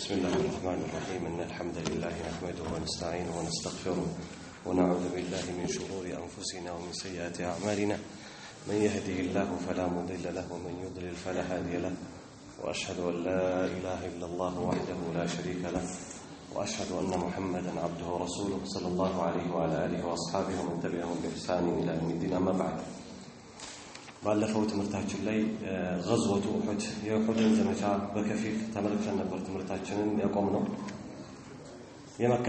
بسم الله الرحمن الرحيم إن الحمد لله نحمده ونستعينه ونستغفره ونعوذ بالله من شرور أنفسنا ومن سيئات أعمالنا من يهده الله فلا مضل له ومن يضلل فلا هادي له وأشهد أن لا إله إلا الله وحده لا شريك له وأشهد أن محمدا عبده ورسوله صلى الله عليه وعلى آله وأصحابه ومن تبعهم بإحسان إلى يوم الدين أما بعد ባለፈው ትምርታችን ላይ غزوة أحد የኡሑድን ዘመቻ በከፊል ተመልክተን ነበር። ትምርታችንን ያቆምነው የመካ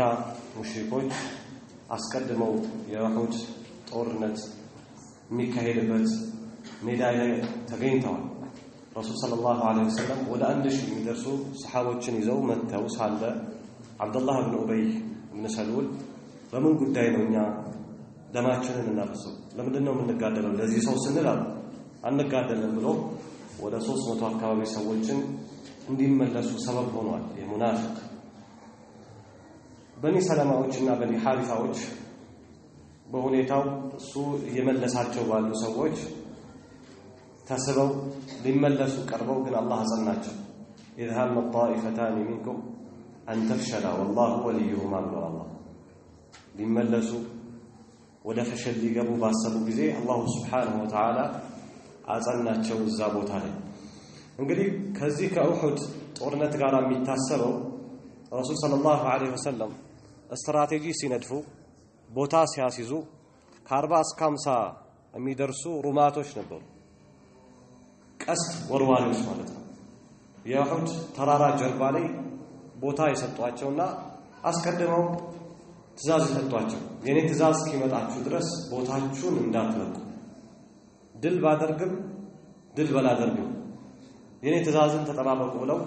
ሙሽሪኮች አስቀድመው የኡሑድ ጦርነት የሚካሄድበት ሜዳ ላይ ተገኝተዋል። ረሱል ሰለላሁ ዐለይሂ ወሰለም ወደ 1000 የሚደርሱ ሰሃቦችን ይዘው መጥተው ሳለ አብዱላህ ኢብኑ ኡበይ ኢብኑ ሰሉል በምን ጉዳይ ነው እኛ ደማችንን እናፈሰው ለምንድን ነው የምንጋደለው ለዚህ ሰው ስንል አንጋደለም ብሎ ወደ 300 አካባቢ ሰዎችን እንዲመለሱ ሰበብ ሆኗል። የሙናፊቅ በኒ ሰለማዎችና በኒ ሐሪፋዎች በሁኔታው እሱ የመለሳቸው ባሉ ሰዎች ተስበው ሊመለሱ ቀርበው ግን አላህ አጸናቸው። إذهب الطائفتان منكم أن تفشلا والله وليهما ብሎ አላህ ሊመለሱ ወደ ፈሸል ሊገቡ ባሰቡ ጊዜ አላህ Subhanahu Wa Ta'ala አጸናቸው እዛ ቦታ ላይ። እንግዲህ ከዚህ ከኡሑድ ጦርነት ጋር የሚታሰበው ረሱል ሰለላሁ ዐለይሂ ወሰለም ስትራቴጂ ሲነድፉ ቦታ ሲያስይዙ ከ40 እስከ 50 የሚደርሱ ሩማቶች ነበሩ። ቀስት ወርዋሪዎች ማለት ነው። የኡሑድ ተራራ ጀርባ ላይ ቦታ የሰጧቸውና አስቀድመው ትእዛዝ ሰጥቷቸው የኔ ትእዛዝ እስኪመጣችሁ ድረስ ቦታችሁን እንዳትለቁ ድል ባደርግም ድል ባላደርግም የኔ ትእዛዝን ተጠባበቁ ብለው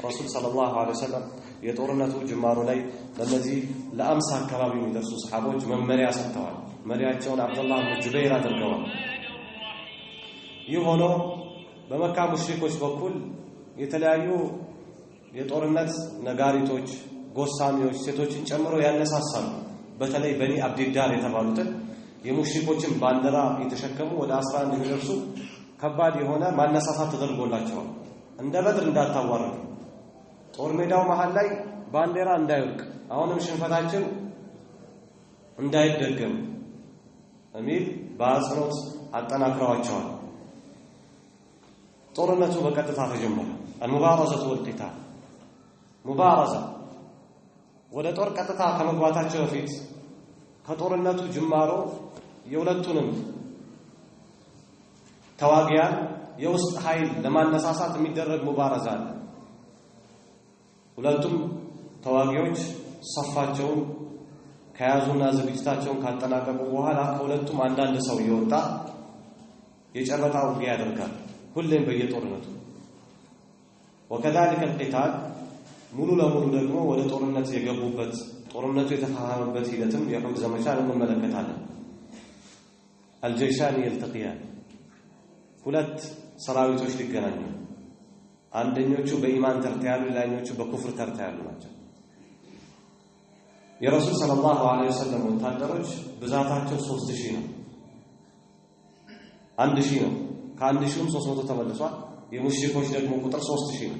ረሱል ሰለላሁ ዐለይሂ ወሰለም የጦርነቱ ጅማሮ ላይ ለነዚህ ለ50 አካባቢ የሚደርሱ ሰሃቦች መመሪያ ሰጥተዋል። መሪያቸውን አብዱላህ ኢብኑ ጁበይር አድርገዋል። ይህ ሆኖ በመካ ሙሽሪኮች በኩል የተለያዩ የጦርነት ነጋሪቶች ጎሳሚዎች ሴቶችን ጨምሮ ያነሳሳሉ። በተለይ በኒ አብዲዳር የተባሉትን የሙሽሪኮችን ባንዲራ የተሸከሙ ወደ 11 የሚደርሱ ከባድ የሆነ ማነሳሳት ተደርጎላቸዋል። እንደ በድር እንዳታዋረዱ ጦር ሜዳው መሃል ላይ ባንዲራ እንዳይወድቅ አሁንም ሽንፈታችን እንዳይደገም አሚል በአጽንኦት አጠናክረዋቸዋል። ጦርነቱ በቀጥታ ተጀመረ። المبارزة والقتال مبارزة ወደ ጦር ቀጥታ ከመግባታቸው በፊት ከጦርነቱ ጅማሮ የሁለቱንም ተዋጊያን የውስጥ ኃይል ለማነሳሳት የሚደረግ ሙባረዛ አለ። ሁለቱም ተዋጊዎች ሰፋቸውን ከያዙና ዝግጅታቸውን ካጠናቀቁ በኋላ ከሁለቱም አንዳንድ ሰው ይወጣ የጨበጣ ውጊያ ያደርጋል። ሁሌም በየጦርነቱ وكذلك القتال ሙሉ ለሙሉ ደግሞ ወደ ጦርነት የገቡበት ጦርነቱ የተፋፋመበት ሂደትም የኡሑድ ዘመቻን እንመለከታለን። الجيشان يلتقيان ሁለት ሰራዊቶች ሊገናኙ አንደኞቹ በኢማን ተርታ ያሉ ሌላኞቹ በኩፍር ተርታ ያሉ ናቸው። የረሱል ሰለላሁ ዐለይሂ ወሰለም ወታደሮች ብዛታቸው 3000 ነው። 1000 ነው። ከ1000ም 300 ተመልሷል። የሙሽሪኮች ደግሞ ቁጥር 3000 ነው።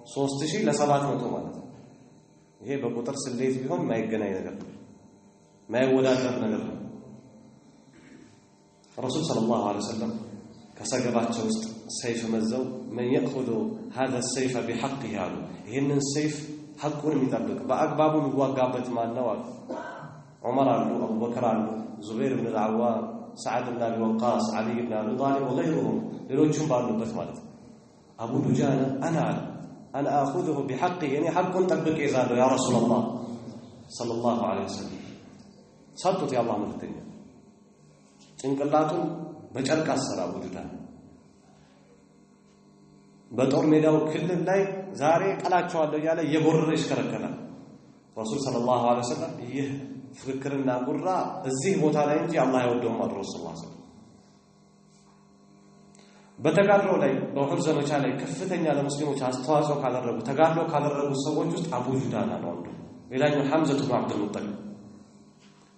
3000 ለ700 ማለት ነው። ይሄ በቁጥር ስሌት ቢሆን ማይገናኝ ነገር ነው። ማይወዳደር ነገር ነው። ረሱል ሰለላሁ ዐለይሂ ወሰለም ከሰገባቸው ውስጥ ሰይፍ መዘው من يأخذ هذا السيف بحقه አሉ። ይሄንን ሰይፍ ሐቁን የሚጠብቅ በአግባቡ የሚዋጋበት ማን ነው አሉ። ዑመር አሉ፣ አቡበከር አሉ፣ ዙበይር ኢብኑ አልዓዋም፣ ሰዓድ ኢብኑ አቢ ወቃስ፣ ዓሊ ኢብኑ አቢ ጣሊብ وغيرهم ሌሎችም ባሉበት ማለት ነው። አቡ ዱጃና أنا أخذه بحقه يعني حق طبق إذا يا رسول الله صلى الله عليه وسلم ሰጡት ያላህ መልእክተኛ ጭንቅላቱን በጨርቅ አሰራ ወዱዳን በጦር ሜዳው ክልል ላይ ዛሬ ቀላቸዋለሁ ያለ የቦረረ ይሽከረከራል። ረሱል ሰለላሁ ዐለይሂ ወሰለም ይህ ፍክርና ጉራ እዚህ ቦታ ላይ እንጂ አላህ አይወደውም ማለት ረሱላህ ሰለላሁ በተጋድሎ ላይ በኡሑድ ዘመቻ ላይ ከፍተኛ ለሙስሊሞች አስተዋጽኦ ካደረጉ ተጋድሎ ካደረጉ ሰዎች ውስጥ አቡ ጁዳና ነው አንዱ። ሌላኛው ሐምዛ ኢብኑ አብዱል ሙጠሊብ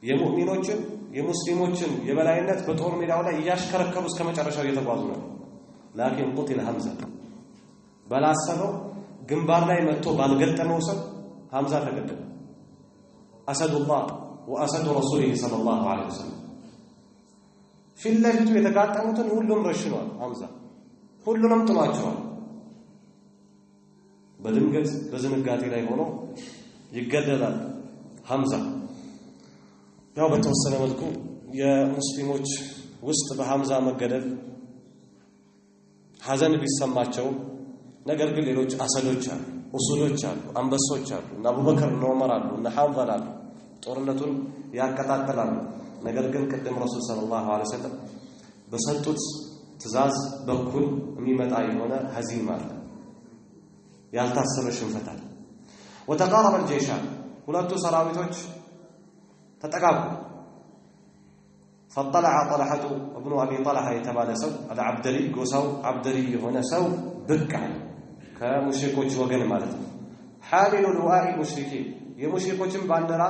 የሙእሚኖችን የሙስሊሞችን የበላይነት በጦር ሜዳው ላይ እያሽከረከሩ እስከ መጨረሻው እየተጓዙ ነው። ላኪን ቁቲል ሐምዛ በላሰበው ግንባር ላይ መጥቶ ባልገጠመው ሰው ሐምዛ ተገደለ። አሰዱላህ ወአሰዱ ረሱሊሂ ሰለላሁ ዐለይሂ ወሰለም ፊት ለፊቱ የተጋጠሙትን ሁሉም ረሽኗል። ሐምዛ ሁሉንም ጥሏቸዋል። በድንገት በዝንጋጤ ላይ ሆኖ ይገደላል ሐምዛ። ያው በተወሰነ መልኩ የሙስሊሞች ውስጥ በሐምዛ መገደል ሐዘን ቢሰማቸው፣ ነገር ግን ሌሎች አሰዶች አሉ፣ ኡሱሎች አሉ፣ አንበሶች አሉ፣ እና አቡበከር እና ዑመር አሉ፣ እና ሐንዘላ አሉ፣ ጦርነቱን ያቀጣጥላሉ። ነገር ግን ቅድም ረሱል ሰለላሁ ዐለይሂ ወሰለም በሰጡት ትእዛዝ በኩል የሚመጣ የሆነ ሀዚማ አለ፣ ያልታሰበ ሽንፈት አለ። ወተቃረበ الجيشان ሁለቱ ሰራዊቶች ተጠጋጉ። فطلع طلحة ابن أبي طلحة የተባለ ሰው አልዓብደሊ ጎሳው አብደሊ የሆነ ሰው ብቅ አለ ከሙሽሪኮች ወገን ማለት ነው። حامل لواء المشركين የሙሽሪኮችን ባንዲራ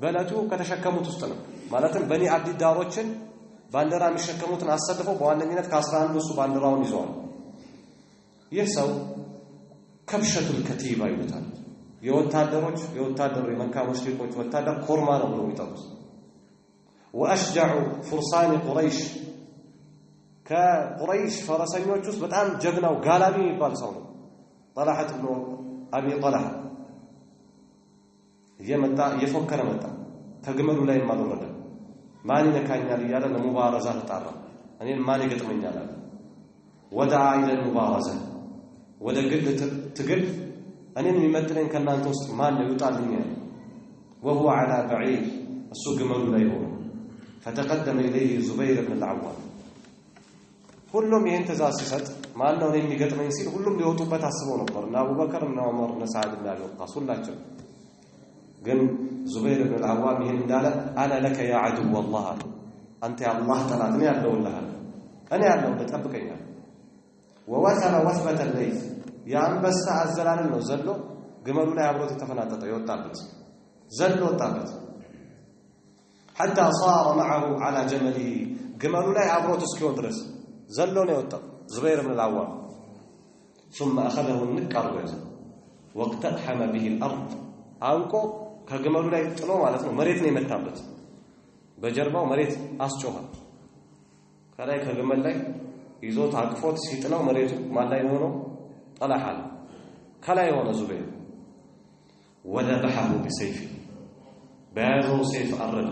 በለቱ ከተሸከሙት ውስጥ ነው። ማለትም በኒ አብዲ ዳሮችን ባንዲራ የሚሸከሙትን አሰልፈው በዋነኝነት ከ11 እሱ ባንዲራውን ይዘዋል። ይህ ሰው ከብሸቱል ከቲባ ይሉታል። የወታደሩ የመካ ሙሽሪኮች ወታደር ኮርማ ነው ብለው ይጠሩት። ወአሽጃዑ ፍርሳን ቁረይሽ ከቁረይሽ ፈረሰኞች ውስጥ በጣም ጀግናው ጋላቢ የሚባል ሰው ነው። ጠልሐት ብኑ አቢ ጠልሐ እየመጣ እየፎከረ መጣ። ከግመሉ ላይ ማልወረደ ማን ይነካኛል እያለ ለሙባረዛ ተጣራ። እኔን ማን ይገጥመኛል አለ። ወደዓ ኢለ ሙባረዛ ወደ ግል ትግል እኔን የሚመጥነኝ ከናንተ ውስጥ ማን ነው ይውጣልኝ አለ። وهو على بعير እሱ ግመሉ ላይ ሆኖ فتقدم إليه زبير بن العوام ሁሉም ይሄን ትእዛዝ ሲሰጥ ማን ነው የሚገጥመኝ ሲል ሁሉም ሊወጡበት አስበው ነበር እና አቡበከር እና ዑመር እና ሰዓድ እና አቢ ወቃስ ሁላቸው። ግን ዙበይር ብን አልዓዋም ይሄን እንዳለ አነ ለከ ያ ዐዱወ አላህ አንተ የአላህ ጠላት እኔ ያለሁልህ እኔ ያለሁልህ ጠብቀኛል። ወወሰለ ወስበተ ለይስ የአንበሳ አዘላልን ነው ዘሎ ግመሉ ላይ አብሮት የተፈናጠጠ የወጣበት ዘሎ ወጣበት። حتى صار معه على جمله ግመሉ ላይ አብሮት እስኪሆን ድረስ ዘሎ ነው የወጣው ዙበይር ብን አልዓዋም። ثم أخذه النكر واقتحم به الأرض አንቆ ከግመሉ ላይ ጥሎ ማለት ነው መሬት ነው የመታበት። በጀርባው መሬት አስጮኸ። ከላይ ከግመል ላይ ይዞት አቅፎት ሲጥለው መሬቱ ማን ላይ ነው? ጠልሐ ከላይ ሆነ ዙበይር። وذبحه بسيفه بهذا سيف أرد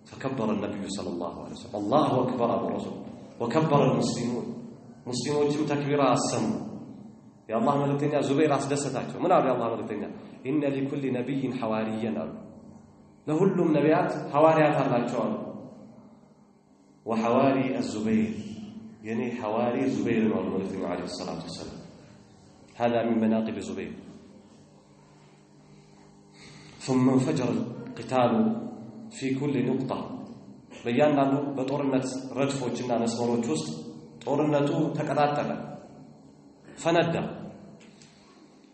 فكبر النبي صلى الله عليه وسلم الله أكبر أبو الرسول وكبر المسلمون مسلمون تكبيرا السم يا الله ملكتنا زبير أسدستاቸው ምን አሉ የአላህ መልእክተኛ إن لكل نبي حواريا አሉ ለሁሉም ነቢያት ሐዋርያት አላቸው አሉ وحواري الزبير يعني حواري زبير ነው መልእክተኛ عليه الصلاة والسلام هذا من مناقب زبير ثم انفجر القتال في كل نقطة በእያንዳንዱ በጦርነት ረድፎችና መስመሮች ውስጥ ጦርነቱ ተቀጣጠለ ፈነዳ።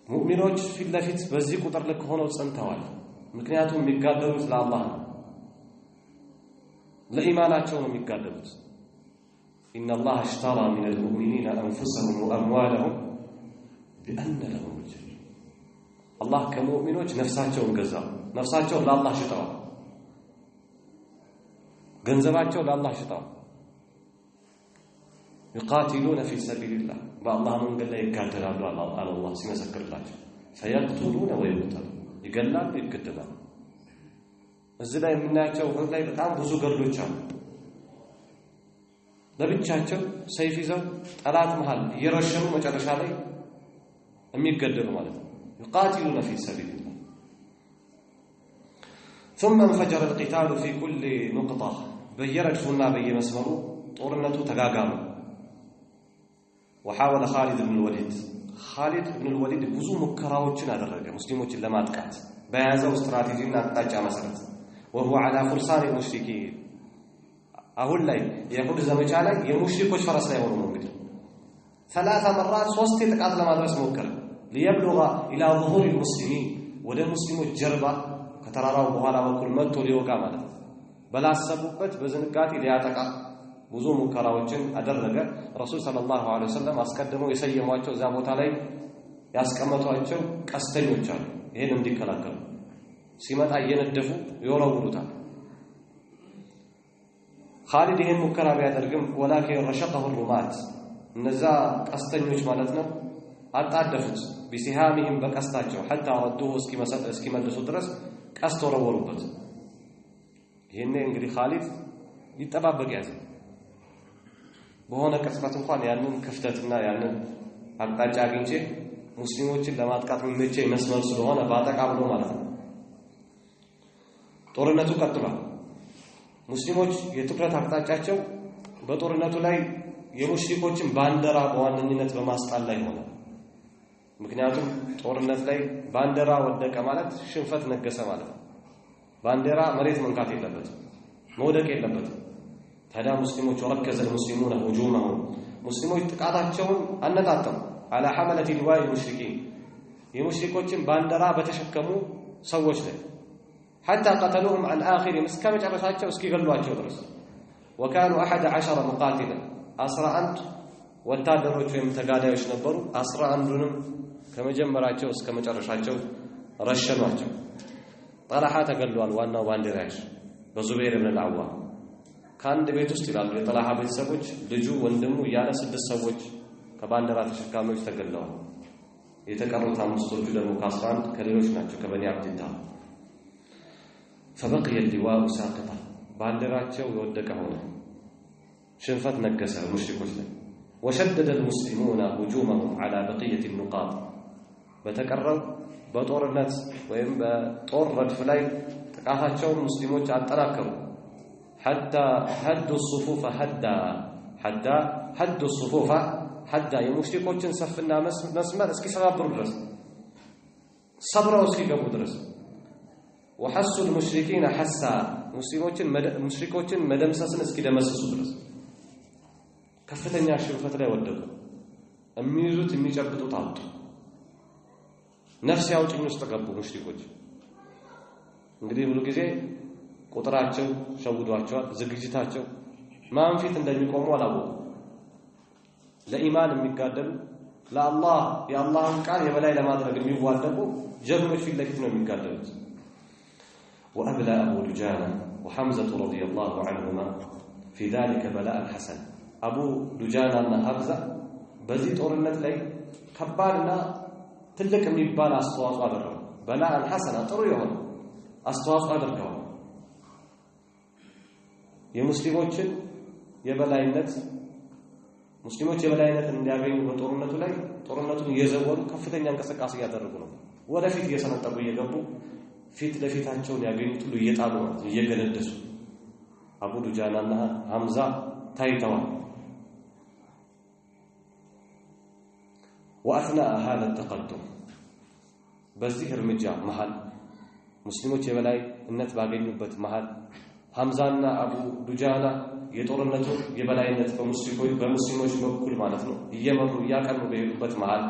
ሙእሚኖች ፊት ለፊት በዚህ ቁጥር ልክ ሆነው ጸንተዋል። ምክንያቱም የሚጋደሉት ለአላህ ነው፣ ለኢማናቸው ነው የሚጋደሉት። إن الله اشترى من المؤمنين أنفسهم وأموالهم بأن لهم الجنة الله كمؤمنوች ነፍሳቸውን ገዛ። ነፍሳቸውን ለአላህ ሽጠዋል፣ ገንዘባቸውን ለአላህ ሽጠዋል። يقاتلون في سبيل الله بالله من قال لا يقاتلوا على الله سيمسكر الله فيقتلون ويقتلون ይገላሉ ይገደላሉ። እዚህ ላይ የምናያቸው ላይ በጣም ብዙ ገድሎች አሉ። ለብቻቸው ሰይፍ ይዘው ጠላት መሃል እየረሸኑ መጨረሻ ላይ የሚገደሉ ማለት ነው። يقاتلون في سبيل الله ثم انفجر القتال في كل نقطة በየረድፉና በየመስመሩ ጦርነቱ ተጋጋመ። وحاول خالد بن الوليد ብዙ ሙከራዎችን አደረገ ሙስሊሞችን ለማጥቃት በያዘው ስትራቴጂና አቅጣጫ መሰረት وهو على فرسان المشركين አሁን ላይ የሁድ ዘመቻ ላይ የሙሽሪኮች ፈረስ ላይ ሆኖ ነው እንግዲህ 3 مرات 3 ጥቃት ለማድረስ ሞከረ ليبلغ الى ظهور المسلمين ወደ ሙስሊሞች ጀርባ ከተራራው በኋላ በኩል መጥቶ ሊወጋ ማለት ነው። በላሰቡበት በዝንጋጤ ሊያጠቃ ብዙ ሙከራዎችን አደረገ። ረሱል ሰለላሁ ዐለይሂ ወሰለም አስቀድመው የሰየሟቸው እዛ ቦታ ላይ ያስቀመጧቸው ቀስተኞች አሉ ይሄን እንዲከላከሉ ሲመጣ እየነደፉ ይወረውሩታል ኻሊድ ይሄን ሙከራ ቢያደርግም ወላኪን ረሸቀሁ الرمات እነዛ ቀስተኞች ማለት ነው አጣደፉት بسهامهم በቀስታቸው حتى ردوه እስኪመልሱ ድረስ ቀስት ወረወሩበት ይሄን እንግዲህ ኻሊድ ይጠባበቅ ያዘ በሆነ ቅጽበት እንኳን ያንን ክፍተትና ያንን አቅጣጫ አግኝቼ ሙስሊሞችን ለማጥቃት የሚመቸኝ መስመር ስለሆነ ባጠቃ ብሎ ማለት ነው ጦርነቱ ቀጥሏል ሙስሊሞች የትኩረት አቅጣጫቸው በጦርነቱ ላይ የሙሽሪኮችን ባንዲራ በዋነኝነት በማስጣል ላይ ሆነ ምክንያቱም ጦርነት ላይ ባንዲራ ወደቀ ማለት ሽንፈት ነገሰ ማለት ነው ባንዲራ መሬት መንካት የለበትም መውደቅ የለበትም ታዲያ ሙስሊሞች ወረከዘ المسلمون هجومهم ሙስሊሞች ጥቃታቸውን አነጣጠሩ على حملة لواء المشركين የሙሽሪኮችን ባንዲራ በተሸከሙ ሰዎች ላይ حتى قتلوهم عن آخرهم እስከ መጨረሻቸው እስኪገሏቸው ድረስ وكانوا 11 مقاتلا 11 ወታደሮች ወይም ተጋዳዮች ነበሩ 11ንም ከመጀመራቸው እስከ መጨረሻቸው ረሸኗቸው طلحة ተገሏል ዋናው ባንዲራሽ በዙበይር ኢብኑ አልዓዋም ከአንድ ቤት ውስጥ ይላሉ የጠላሃ ቤተሰቦች ልጁ ወንድሙ ያለ 6 ሰዎች ከባንዲራ ተሸካሚዎች ተገለዋል የተቀሩት 5ቶቹ ደግሞ ከ11 ከሌሎች ናቸው ከበኒ አብድታ فبقي اللواء ساقطا ባንዲራቸው የወደቀ ሆነ ሽንፈት ነገሰ ሙሽሪኮች ላይ وشدد المسلمون هجومهم على بقية النقاط በተቀረው በጦርነት ወይም በጦር ረድፍ ላይ ጥቃታቸው ሙስሊሞች አጠናከሩ حتى هدوا الصفوف هدوا الصفوف حتى የሙሽሪኮችን ሰፍና መስመር እስኪሰባብሩ ድረስ ሰብረው እስኪገቡ ድረስ وحسوا المشركين حسا ሙሽሪኮችን መደምሰስን እስኪደመስሱ ድረስ ከፍተኛ ሽንፈት ላይ ወደቁ የሚይዙት የሚጨብጡት አጡ ነፍስ ያውጭኝ ውስጥ ገቡ ሙሽሪኮች እንግዲህ ሁሉ ጊዜ ቁጥራቸው ሸውዷቸዋል ዝግጅታቸው ማን ፊት እንደሚቆሙ አላወቁ ለኢማን የሚጋደሉ ለአላህ የአላህን ቃል የበላይ ለማድረግ የሚዋደቁ ጀግኖች ፊት ለፊት ነው የሚጋደሉት وأبلى أبو دجانة وحمزة رضي الله عنهما في ذلك بلاء حسن أبو دجانة حمزة بزي ጦርነት ላይ ከባድና ትልቅ የሚባል አስተዋጽኦ አደረገ بلاء حسن ጥሩ የሆነ አስተዋጽኦ አድርገዋል የሙስሊሞችን የበላይነት ሙስሊሞች የበላይነትን እንዲያገኙ በጦርነቱ ላይ ጦርነቱን እየዘወሩ ከፍተኛ እንቅስቃሴ ያደረጉ ነው ወደፊት እየሰነጠቁ እየገቡ ፊት ለፊታቸውን ያገኙት ሁሉ እየጣሉ እየገነደሱ አቡ ዱጃናና ሐምዛ ታይተዋል واثناء هذا التقدم በዚህ እርምጃ መሃል ሙስሊሞች የበላይነት ባገኙበት መሃል ሐምዛና አቡ ዱጃና የጦርነቱ የበላይነት በሙስሊሞች በኩል ማለት ነው እየመሩ ያቀኑ በሄዱበት መሃል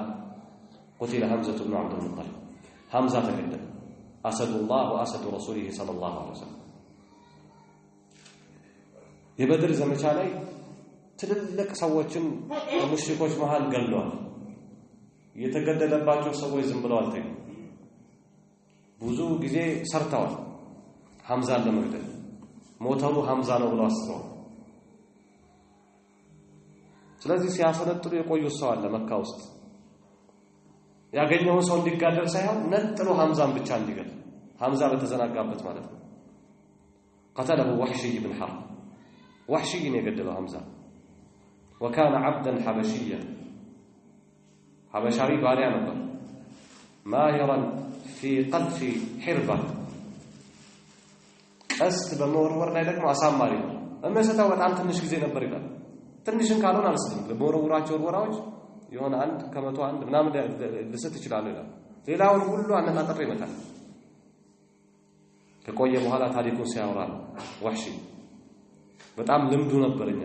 قتل حمزة بن عبد المطلب حمزة ተገደለ أسد الله وأسد رسوله صلى الله عليه وسلم የበድር ዘመቻ ላይ ትልልቅ ሰዎችን ሙሽሪኮች መሃል ገለዋል የተገደለባቸው ሰዎች ዝም ብለው አልተኙ ብዙ ጊዜ ሰርተዋል ሐምዛን ለመግደል ሞተሩ ሐምዛ ነው ብለው አስበዋል ስለዚህ ሲያሰነጥሩ የቆዩ ሰው አለ መካ ውስጥ ያገኘው ሰው እንዲጋደል ሳይሆን ነጥሎ ሐምዛን ብቻ እንዲገል ሐምዛ በተዘናጋበት ማለት ነው قتله وحشي بن حرب وحشي يقتل حمزة وكان عبدا حبشيا حبشاوي باريا نبر ماهرا في قذف حربة قست بمورور ላይ ደግሞ አሳማሪ ነው እመሰታው በጣም ትንሽ ጊዜ ነበር ይላል ትንሽን ካልሆነ አንስተም በመወራወራቸው ወራዎች የሆነ አንድ ከመቶ አንድ ምናምን ልስት ይችላል ይላል ሌላውን ሁሉ አነጣጥሮ ይመታል ከቆየ በኋላ ታሪኩን ሲያወራ ወህሺ በጣም ልምዱ ነበርኛ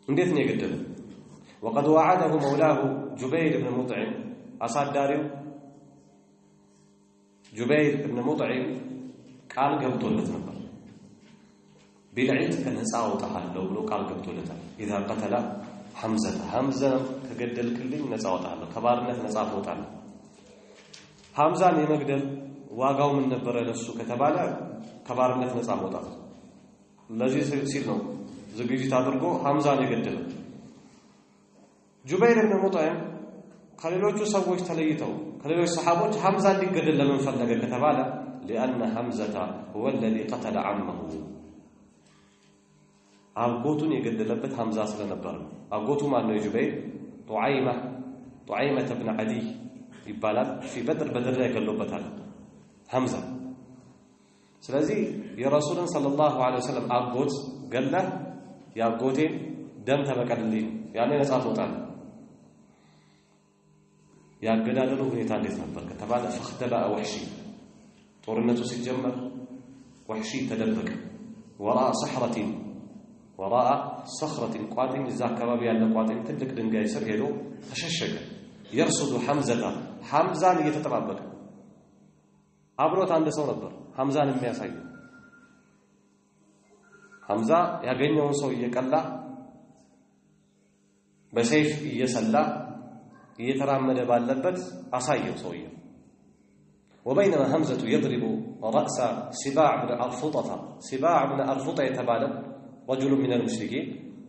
እንዴት ነው የገደለው وقد وعده مولاه جبير بن مطعم አሳዳሪው جبير بن مطعم ቃል ገብቶለት ነበር بالعيد كنصا አውጣለሁ ብሎ ቃል ገብቶለታል اذا قتل حمزه ከገደልክልኝ ነፃ ወጣለሁ ከባርነት ነፃ ወጣለሁ ሐምዛን የመግደል ዋጋው ምን ነበር ለሱ ከተባለ ከባርነት ነፃ ወጣት ለዚህ ሲል ነው ዝግጅት አድርጎ ሐምዛን የገደለው ጁበይር ኢብኑ ሙጣይም ከሌሎቹ ሰዎች ተለይተው ከሌሎች ሰሃቦች ሐምዛ እንዲገደል ለምን ፈለገ ከተባለ لأن حمزة هو الذي قتل عمه አጎቱን የገደለበት ሐምዛ ስለነበር አጎቱ ማን ነው ጁበይር ጡዓይማ ኢብኑ ዓዲ ይባላል في بدر ላይ ገሎበታል ሐምዛ ስለዚህ የረሱልን ሰለላሁ ዐለይሂ ወሰለም አጎት ገለ ያጎቴን ደም ተበቀልልኝ ያኔ ነፃ ወጣል ያገዳደሉ ሁኔታ እንዴት ነበር ከተባለ فاختبأ وحشي ጦርነቱ ሲጀመር وحشي ተደበቀ وراء صخرة ቋጥኝ እዛ አካባቢ ያለ ቋጥኝ ትልቅ ድንጋይ ስር ሄዶ ተሸሸገ يرصد ሐምዛን እየተጠባበቀ አብሮት አንድ ሰው ነበር ሐምዛን የሚያሳይ ሐምዛ ያገኘውን ሰው እየቀላ በሰይፍ እየሰላ እየተራመደ ባለበት አሳየው ሰውየው وبينما حمزة يضرب رأس سباع بن أرفطة የተባለ رجل من المشركين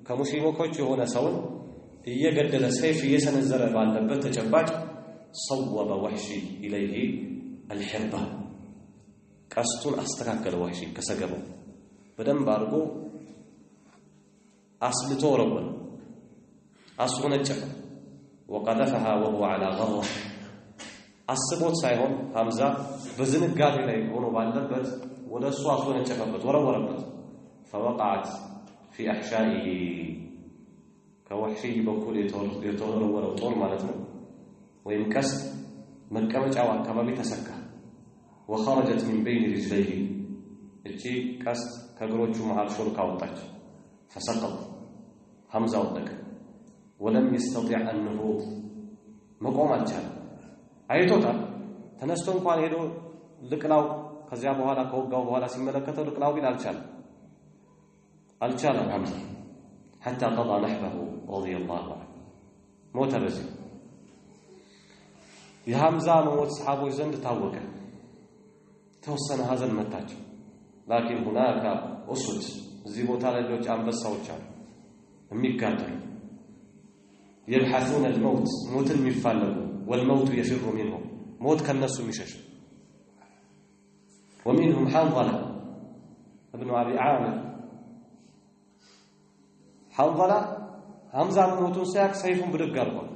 ከሙስሊሞች የሆነ ሰውን እየገደለ ሰይፍ እየሰነዘረ ባለበት ተጨባጭ صوب وحشي إليه الحربة ቀስቱን አስተካከለ وحشي ከሰገበው በደንብ አድርጎ አስልቶ ወረወረ አስወነጨፈ وقذفها وهو على غره አስቦት ሳይሆን ሐምዛ በዝንጋቴ ላይ ሆኖ ባለበት ወደሱ አስወነጨፈበት ወረወረበት فوقعت في احشائه ከወህሺ በኩል የተወረወረው ጦር ማለት ነው ወይም ቀስት መቀመጫው አካባቢ ተሰካ وخرجت من بين رجليه እቺ ቀስት ከእግሮቹ መሃል ሾልካ ወጣች فسقط ሐምዛ ወደቀ ولم يستطيع النهوض መቆም አልቻለም አይቶታል ተነስቶ እንኳን ሄዶ ልቅላው ከዚያ በኋላ ከወጋው በኋላ ሲመለከተው ልቅላው ግን አልቻለም ሐምዛ حتى قضى نحبه رضي الله عنه موت بزي የሐምዛ ሞት ሰሃቦች ዘንድ ታወቀ ተወሰነ ሐዘን መታቸው لكن هناك أسد እዚህ ቦታ ላይ ሌሎች አንበሳዎች አሉ የሚጋደሉ يبحثون الموت موتን የሚፋለጉ والموت يفر منهم موت ከነሱ የሚሸሽ ومنهم حنظلة ابن أبي عامر حنظلة حمزة موتون ሲያክ ሰይፉን ብድግ አድርጓል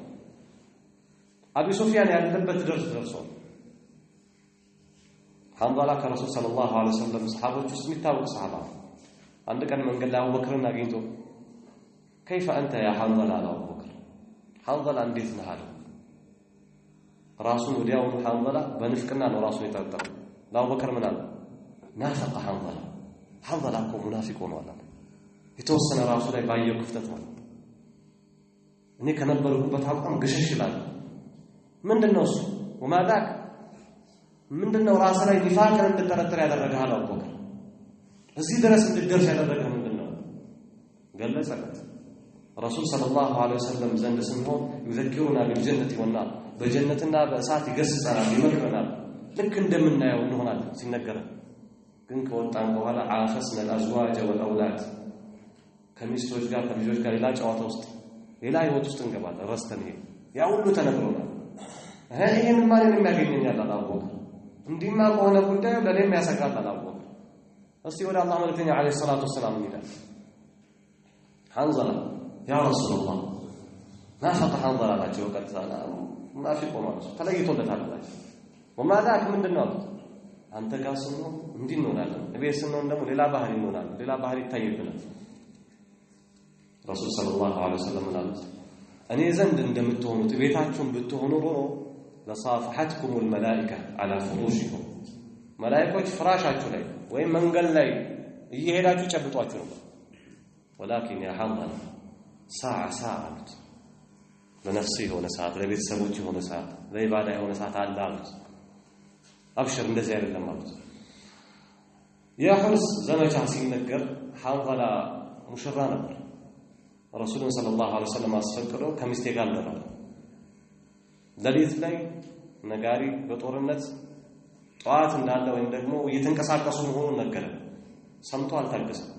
አቢ ሱፊያን ያለበት ደርሷል حنظلة ከረሱል ሰለላሁ ዐለይሂ ወሰለም ሰሃቦች ውስጥ የሚታወቅ ሰሃባ አንድ ቀን መንገድ ላይ አቡበክርን አግኝቶ كيف أنت يا حنظلة አለ አቡበክር حنظلة እንዴት ነህ አለ ራሱን ወዲያው حنظلة በንፍቅና ነው ራሱን የጠረጠረው ለአቡበክር ምን አለ ናፈቀ حنظلة እኮ ሙናፊቅ ሆኗል የተወሰነ ራሱ ላይ ባየው ክፍተት ነው እኔ ከነበርኩበት አቋም ግሽሽ ይላል ምንድነው እሱ ወማዳክ ምንድነው ራስ ላይ ኒፋቅን እንድትጠረጥር ያደረገህ አለ አቡበክር እዚህ ድረስ እንድትደርስ ያደረገህ ምንድነው ገለጸለት ረሱል ሰለላሁ ዐለይሂ ወሰለም ዘንድ ስንሆን ይዘክሩና بالجنة والنار በጀነትና በእሳት ይገስጸናል ይመክረናል ልክ እንደምናየው እንሆናለን ሲነገረን ግን ከወጣን በኋላ አፈስነ الازواج والاولاد ከሚስቶች ጋር ከልጆች ጋር ሌላ ጨዋታ ውስጥ ሌላ ህይወት ውስጥ እንገባለን ረስተን ያ ሁሉ ተነግሮናል ይሄን ማን የሚያገኘኛል አላወቀ እንዲማ ከሆነ ጉዳዩ ለኔም ያሰጋል አላወቀ እስቲ ወደ አላህ መልእክተኛ አለይሂ ሰላቱ ወሰላም ይላል حنظلة يا رسول الله نافق حنظلة ናቸው ወቀታና ሙናፊቅ ሆኗል ተለይቶለታል وما ذاك ምንድነው አንተ ጋር ስንሆን እንዲህ እንሆናለን እቤት ስንሆን ደግሞ ሌላ ባህሪ እንሆናለን ሌላ ባህሪ ይታየብናል ረሱል ሰለላሁ ዐለይሂ ወሰለም ማለት እኔ ዘንድ እንደምትሆኑት ቤታችሁን ብትሆኑ ኖሮ ለصافحتكم الملائكه على فروشكم መላእክቶች ፍራሻችሁ ላይ ወይም መንገድ ላይ እየሄዳችሁ ጨብጧችሁ ነበር ولكن يا حنظلة ساعة ለነፍስህ የሆነ ሰዓት ለቤተሰቦች የሆነ ሰዓት ለኢባዳ የሆነ ሰዓት አለ አሉት አብሽር እንደዚህ አይደለም ማለት የሑርስ ዘመቻ ሲነገር حنظلة ሙሽራ ነበር ረሱልን ሰለላሁ ዐለይሂ ወሰለም አስፈቅዶ ከሚስቴ ጋር አደረ። ሌሊት ላይ ነጋሪ በጦርነት ጧት እንዳለ ወይም ደግሞ እየተንቀሳቀሱ መሆኑን ነገረ። ሰምቶ አልታገሰም።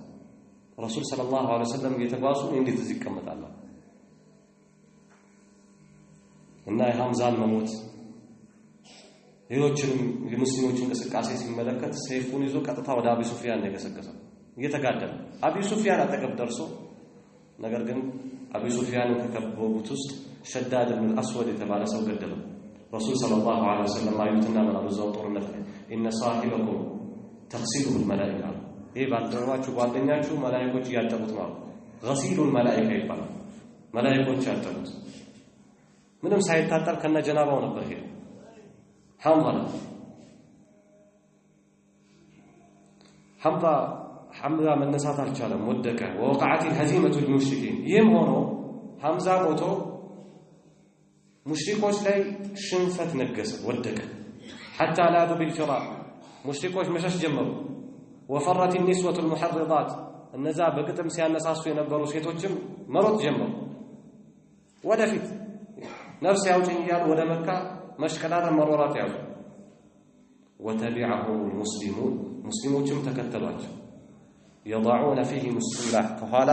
ረሱል ሰለላሁ ዐለይሂ ወሰለም እየተጓዙ እንዴት እዚህ ይቀመጣሉ? እና የሐምዛን መሞት ሌሎችንም የሙስሊሞች እንቅስቃሴ ሲመለከት ሰይፉን ይዞ ቀጥታ ወደ አቢ ሱፊያን የገሰገሰው እየተጋደለ አቢ ሱፊያን አጠገብ ደርሶ ነገር ግን አቢ ሱፊያንን ከከበቡት ውስጥ ሸዳድ ብን አስወድ የተባለ ሰው ገደለው። ረሱል ሰለላሁ ዐለይሂ ወሰለም አዩትና ምናሉ እዛው ጦርነት ላይ ኢነ ሳሂበኩም ተግሲሉሁ አልመላኢካ፣ ይህ ባልደረባችሁ ጓደኛችሁ መላእክቶች እያጠቡት ነው። ገሲሉል መላኢካ ይባላል። መላእክቶች ያጠቡት ምንም ሳይታጠብ ከነ ጀናባው ነበር ሄደ። ሐምዛ መነሳት አልቻለም፣ ወደቀ። ወወቀዐት الهزيمة المشركين። ይህም ሆኖ ሐምዛ ሞቶ ሙሽሪኮች ላይ ሽንፈት ነገሰ፣ ወደቀ። حتى لاذوا بالفرار ሙሽሪኮች መሸሽ ጀመሩ። وفرت النسوة المحرضات እነዛ በግጥም ሲያነሳሱ የነበሩ ሴቶችም መሮጥ ጀመሩ ወደፊት ነፍስ ያውጭኝ እያሉ ወደ መካ መሽቀዳደም መሮራት ያዙ። وتبعهم المسلمون ሙስሊሞችም ተከተሏቸው። يضعون فيهم السلاح ከኋላ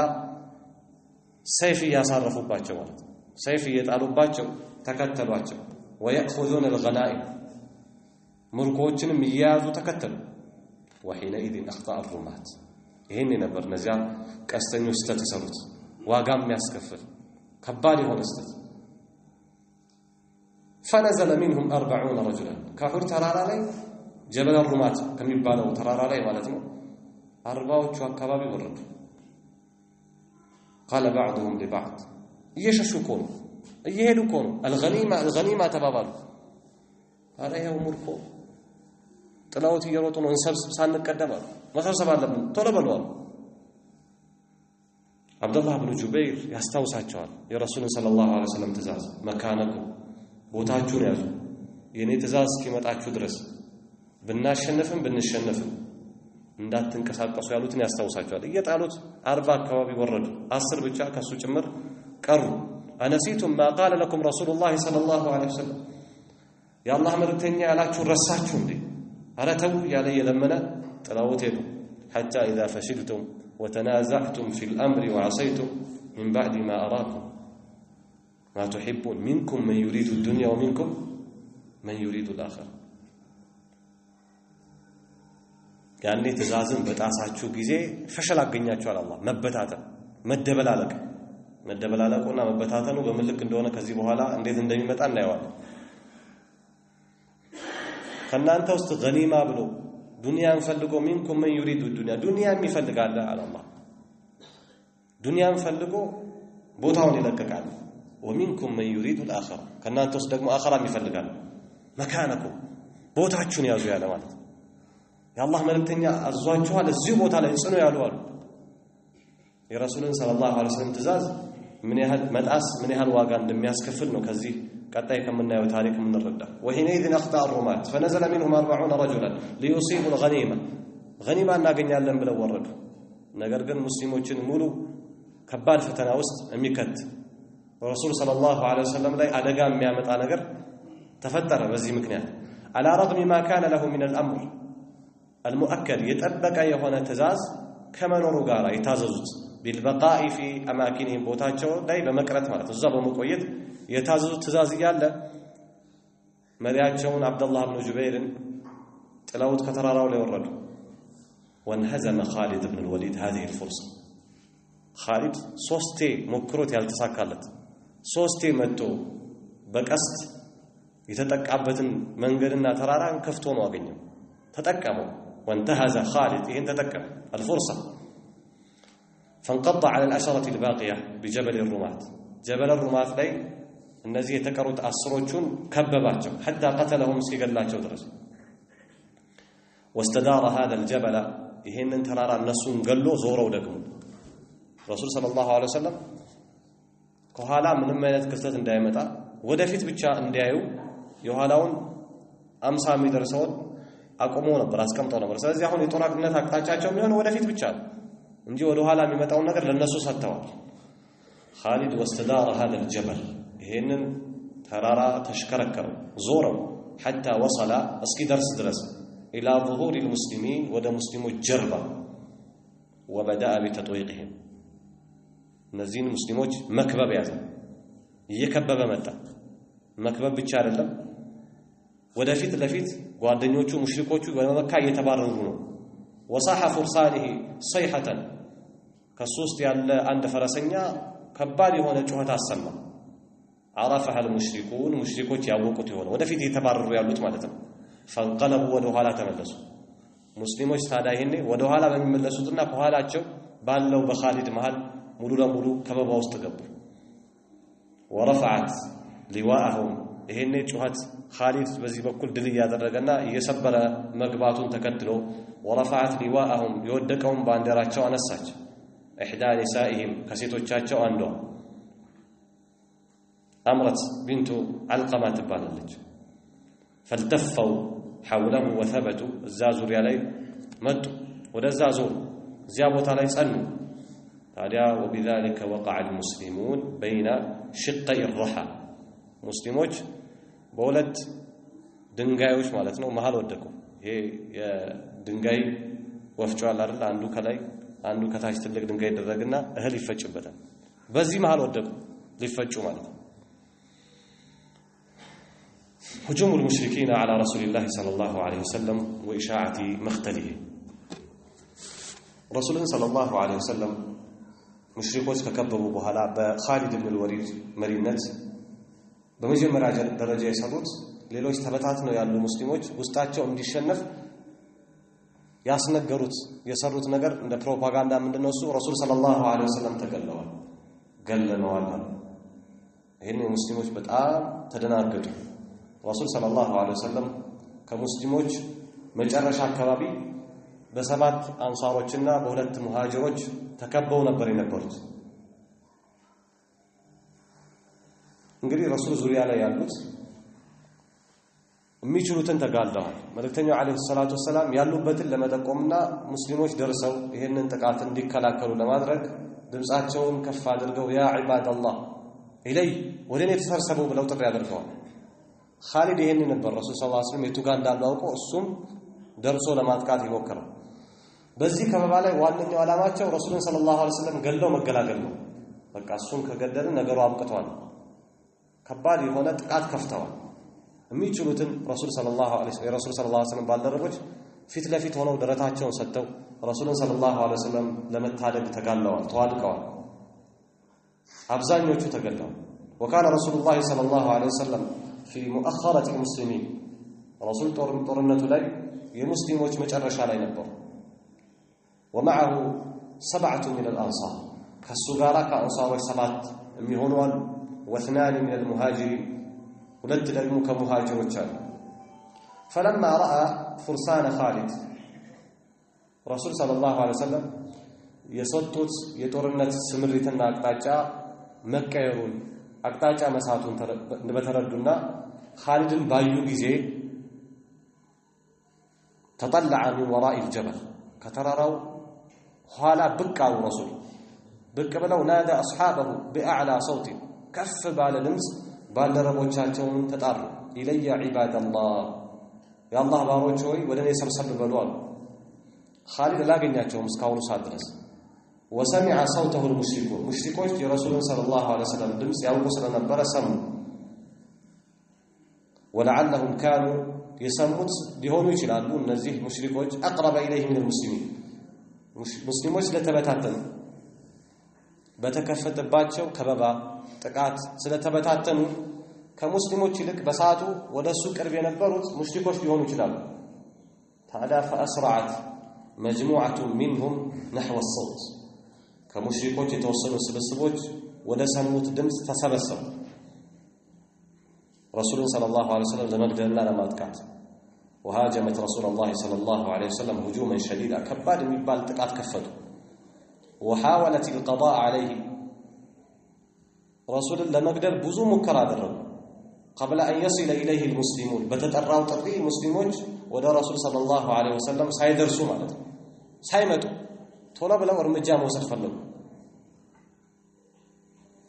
ሰይፍ ያሳረፉባቸው ማለት ሰይፍ እየጣሉባቸው ተከተሏቸው። ويأخذون الغنائم ምርኮችንም ይያዙ ተከተሉ። وحينئذ أخطأ الرماة ይሄን ነበር ነዚያ ቀስተኞች ተተሰሩት ዋጋም ያስከፍል ከባድ የሆነ ስተት። فنزل منهم 40 رجلا كحور ተራራ ላይ ጀበል الرماة ከሚባለው ተራራ ላይ ማለት ነው 40ዎቹ አካባቢ ወረዱ። قال بعضهم لبعض እየሸሹ ነው እየሄዱ ነው الغنيمة ተባባሉ። አረ ይሄው ምርኮ ጥላውት እየሮጡ ነው እንሰብስብ ሳንቀደም መሰብሰብ አለብን ቶሎ በሉ። አብዱላህ ብን ጁበይር ያስታውሳቸዋል የረሱልን ሰለላሁ ዐለይሂ ወሰለም ትእዛዝ መካነኩ ቦታችሁን ያዙ የኔ ትእዛዝ እስኪመጣችሁ ድረስ ብናሸንፍም ብንሸነፍም እንዳትንቀሳቀሱ ያሉትን ያስታውሳቸዋል። እየጣሉት 40 አካባቢ ወረዱ። 10 ብቻ ከሱ ጭምር ቀሩ። አነሲቱም ما قال لكم رسول الله صلى الله عليه وسلم የአላህ መልእክተኛ ያላችሁ ረሳችሁ እንዴ? ኧረ ተው ያለ የለመነ ጥላውት ሄዱ። حتى إذا فشلتم وتنازعتم في الأمر وعصيتم من بعد ما أراكم ما تحبون منكم من يريد الدنيا ومنكم من يريد الآخرة ያኔ ትእዛዝን በጣሳችሁ ጊዜ ፈሸል አገኛችኋል። አላህ መደበላለቁና መበታተኑ በመልክ እንደሆነ ከዚህ በኋላ እንዴት እንደሚመጣ እናየዋለን። ከናንተ ውስጥ ገኒማ ብሎ ዱንያን ፈልጎ منكم من يريد الدنيا ዱንያን ይፈልጋል አላህ ዱንያን ፈልጎ ቦታውን ይለቀቃል። ومنكم من يريد الآخرة ከናንተ ውስጥ ደግሞ አኺራም ይፈልጋል። መካነኩም ቦታችሁን ያዙ ያለ ማለት የአላህ መልእክተኛ አዟችኋል እዚህ ቦታ ላይ ጽኑ ያሉ አሉ። የረሱልን ሰለላሁ ዐለይሂ ወሰለም ትእዛዝ ምን ያህል መጣስ ምን ያህል ዋጋ እንደሚያስከፍል ነው ከዚህ ቀጣይ ከምናየው ታሪክ የምንረዳ። وحينئذ أخطأ الرماة فنزل منهم 40 رجلا ليصيبوا الغنيمة غنيمة እናገኛለን ብለው ወረዱ። ነገር ግን ሙስሊሞችን ሙሉ ከባድ ፈተና ውስጥ የሚከት ረሱል ሰለላሁ ዐለይሂ ወሰለም ላይ አደጋ የሚያመጣ ነገር ተፈጠረ። በዚህ ምክንያት على رغم ما كان له من الأمر المؤكد يطبق የሆነ ትእዛዝ ከመኖሩ ጋር የታዘዙት بالبقاء في أماكنهم ቦታቸው ላይ በመቅረት ማለት እዛ በመቆየት የታዘዙት ትእዛዝ እያለ መሪያቸውን አብዱላህ ብን ጁበይርን ጥለውት ከተራራው ላይ ወረዱ። وانهزم خالد بن الوليد هذه الفرصة خالد ሶስቴ ሞክሮት ያልተሳካለት ሶስቴ መጥቶ በቀስት የተጠቃበትን መንገድና ተራራን ከፍቶ ነው አገኘው ተጠቀመው። وانتهز خالد ይሄን ተጠቀመ الفرصة فانقض على العشرة الباقية بجبل الرماة جبل الرماة ላይ እነዚህ የተቀሩት አስሮቹን ከበባቸው حتى قتلهم እስኪገላቸው ድረስ واستدار هذا الجبل ይሄንን ተራራ እነሱን ገሎ ዞረው ደግሞ ረሱል ሰለላሁ ዐለይሂ ወሰለም ከኋላ ምንም አይነት ክፍተት እንዳይመጣ ወደፊት ብቻ እንዲያዩ የኋላውን 50 የሚደርሰውን አቆሞ ነበር አስቀምጠው ነበር። ስለዚህ አሁን የጦርነት አቅጣጫቸው የሚሆነው ወደፊት ብቻ እንጂ ወደ ኋላ የሚመጣው ነገር ለነሱ ሰጥተዋል። خالد واستدار هذا الجبل ይሄንን ተራራ ተሽከረከረው ዞረው حتى وصل እስኪ ድረስ الى ظهور المسلمين ወደ ሙስሊሞች ጀርባ وبدأ بتطويقهم እነዚህን ሙስሊሞች መክበብ ያዘ እየከበበ መጣ መክበብ ብቻ አይደለም ወደፊት ለፊት ጓደኞቹ ሙሽሪኮቹ በመካ እየተባረሩ ነው وصاح فرسانه صيحة ከሶስት ያለ አንድ ፈረሰኛ ከባድ የሆነ ጩኸት አሰማ عرفها المشركون ሙሽሪኮች ያወቁት ይሆነ ወደፊት እየተባረሩ ያሉት ማለት ነው فانقلبوا ወደ ኋላ ተመለሱ ሙስሊሞች ታዲያ ይሄኔ ወደ ኋላ በሚመለሱትና ከኋላቸው ባለው በኻሊድ መሃል ሙሉ ለሙሉ ከበባ ውስጥ ገቡ ورفعت لواءهم ይሄኔ ጩኸት ኻሊድ በዚህ በኩል ድል ያደረገና እየሰበረ መግባቱን ተከትሎ ورفعت لواءهم የወደቀውን ባንዲራቸው አነሳች احدى نسائهم ከሴቶቻቸው አንዷ أمرت بنت علقمة تباللج فالتفوا حوله وثبتوا الزازور عليه مد والزازور زيابوت عليه سألوا تعالى وبذلك وقع المسلمون بين شقي الرحى مسلموج بولد دنجايوش مالتنا ومهال ودكم هي دنجاي وفجوا على الأرض عنده كلاي عنده كتاج تلك دنجاي درجنا أهل يفتش بدن بزي مهال ودكم ليفتشوا مالتنا هجوم المشركين على رسول الله صلى الله عليه وسلم وإشاعة مقتله رسول صلى الله عليه وسلم مشركوች ከከበቡ በኋላ በኻሊድ ኢብኑ ወሊድ መሪነት በመጀመሪያ ደረጃ የሰሩት ሌሎች ተበታትነው ያሉ ሙስሊሞች ውስጣቸው እንዲሸነፍ ያስነገሩት የሰሩት ነገር እንደ ፕሮፓጋንዳ ምንድነው እሱ ረሱል ሰለላሁ ዐለይሂ ወሰለም ገለነዋል ይሄን ሙስሊሞች በጣም ተደናገጡ ረሱል ሰለላሁ ዐለይሂ ወሰለም ከሙስሊሞች መጨረሻ አካባቢ በሰባት አንሳሮችና በሁለት ሙሃጅሮች ተከበው ነበር የነበሩት እንግዲህ ረሱል ዙሪያ ላይ ያሉት የሚችሉትን ተጋልጠዋል መልእክተኛው ዐለይሂ ሰላቱ ወሰላም ያሉበትን ለመጠቆምና ሙስሊሞች ደርሰው ይሄንን ጥቃት እንዲከላከሉ ለማድረግ ድምጻቸውን ከፍ አድርገው ያ ዒባደላህ ኢለይ ወደኔ ተሰብሰቡ ብለው ጥሪ አድርገዋል ኻሊድ ይሄንን ነበር ረሱል ሰለላሁ ዐለይሂ ወሰለም የቱጋ እንዳለው አውቆ እሱም ደርሶ ለማጥቃት ይሞክራል በዚህ ከበባ ላይ ዋነኛው ዓላማቸው ረሱልን ሰለላሁ ዐለይሂ ወሰለም ገለው መገላገል ነው በቃ እሱን ከገደለ ነገሩ አብቅቷል ከባድ የሆነ ጥቃት ከፍተዋል የሚችሉትን ረሱል ሰለላሁ ዐለይሂ ወሰለም ባልደረቦች ፊት ለፊት ሆነው ደረታቸውን ሰጥተው ረሱልን ሰለላሁ ዐለይሂ ወሰለም ለመታደግ ተጋለዋል ተዋድቀዋል አብዛኞቹ ተገለዋል وكان رسول الله صلى الله عليه وسلم في مؤخرة المسلمين رسول طرنته ላይ የሙስሊሞች መጨረሻ ላይ ነበር ومعه 7 من الأنصار ከሱጋራ ከአንሳሮች 7 የሚሆኑ አሉ واثنان من المهاجرين ሁለት ደግሞ ከሙሃጅሮች አሉ فلما راى فرسان خالد رسول صلى الله عليه وسلم የሰጡት የጦርነት ስምሪትና አቅጣጫ መቀየሩን አቅጣጫ መሳቱን በተረዱና خالدን ባዩ ጊዜ تطلع من وراء الجبل ከተራራው ኋላ ብቃው ረሱል ብቅ ብለው نادى اصحابه باعلى صوت ከፍ ባለ ድምጽ ባልደረቦቻቸውን ተጣሩ ኢለያ ዒባደላህ ያላህ ባሮች ሆይ ወደኔ ሰብሰብ በሉ አሉ ኻሊድ ላገኛቸውም እስካሁን ሰዓት ድረስ وسمع صوته المشركون مشركوች የረሱልን ሰለላሁ ዐለይሂ ወሰለም ድምጽ ያውቁ ስለነበረ ሰሙ ولعلهم كانوا يسمعون ሊሆኑ ይችላሉ እነዚህ ሙሽሪኮች اقرب اليه من المسلمين ሙስሊሞች ለተበታተኑ በተከፈተባቸው ከበባ ጥቃት ስለተበታተኑ ከሙስሊሞች ይልቅ በሰዓቱ ወደሱ ቅርብ የነበሩት ሙሽሪኮች ሊሆኑ ይችላሉ ታዲያ فأسرعت مجموعة منهم نحو الصوت ከሙሽሪኮች የተወሰኑ ስብስቦች ወደ ሰሙት ድምጽ ተሰበሰቡ ረሱልን ሰለላሁ ዐለይሂ ወሰለም ለመግደልና ለማጥቃት وهاجمت رسول الله صلى الله عليه وسلم هجوما شديدا كباد የሚባል ጥቃት ከፈቱ وحاولت القضاء عليه رسول ለመግደል ብዙ ሙከራ አደረጉ قبل أن يصل إليه المسلمون በተጠራው ጥሪ ሙስሊሞች ወደ ረሱል ሰለላሁ ዐለይሂ ወሰለም ሳይደርሱ ማለት ነው ሳይመጡ ቶሎ ብለው እርምጃ መውሰድ ፈለጉ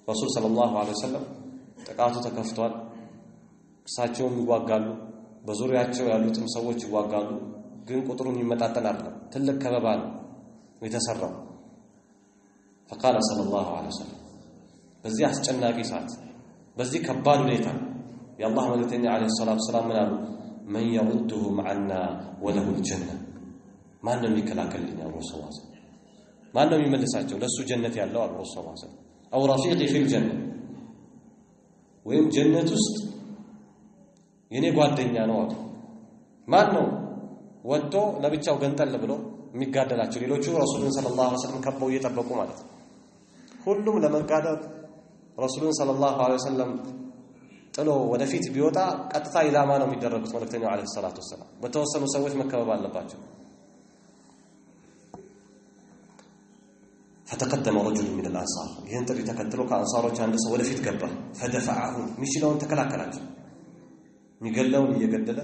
ረሱል ሰለላሁ ዐለይሂ ወሰለም ጥቃቱ ተከፍቷል። እሳቸውም ይዋጋሉ፣ በዙሪያቸው ያሉትም ሰዎች ይዋጋሉ። ግን ቁጥሩን ይመጣጠን አይደለም፣ ትልቅ ከበባ ነው የተሰራው። فقال صلى الله عليه وسلم በዚህ አስጨናቂ ሰዓት በዚህ ከባድ ሁኔታ የአላህ መልእክተኛ አለይሂ ሰላቱ ሰላም ምን አሉ? من يردهم عنا وله الجنة ማን ነው የሚከላከልልኝ? ረሱል ሰለላሁ ዐለይሂ ወሰለም ማን ነው የሚመልሳቸው? ለሱ ጀነት ያለው አሉ ረሱል ሰለላሁ ዐለይሂ ወሰለም። او رفيقي في الجنة ወይም ጀነት ውስጥ የኔ ጓደኛ ነው አሉ። ማን ነው ወጥቶ ለብቻው ገንጠል ብሎ የሚጋደላቸው? ሌሎቹ ረሱልን ሰለላሁ ዐለይሂ ወሰለም ከበው እየጠበቁ ማለት ነው። ሁሉም ለመጋደል ረሱልን ሰለላሁ ዐለይሂ ወሰለም ጥሎ ወደፊት ቢወጣ ቀጥታ ኢላማ ነው የሚደረጉት። መልእክተኛው ዐለይሂ ሰላቱ ወሰለም በተወሰኑ ሰዎች መከበብ አለባቸው። فتقدم رجل من الأنصار ይህን ጥሪ ተከትሎ ከአንሳሮች አንድ ሰው ወደፊት ገባ። فدفعه ሚችለውን ተከላከላቸው። የሚገለውን እየገደለ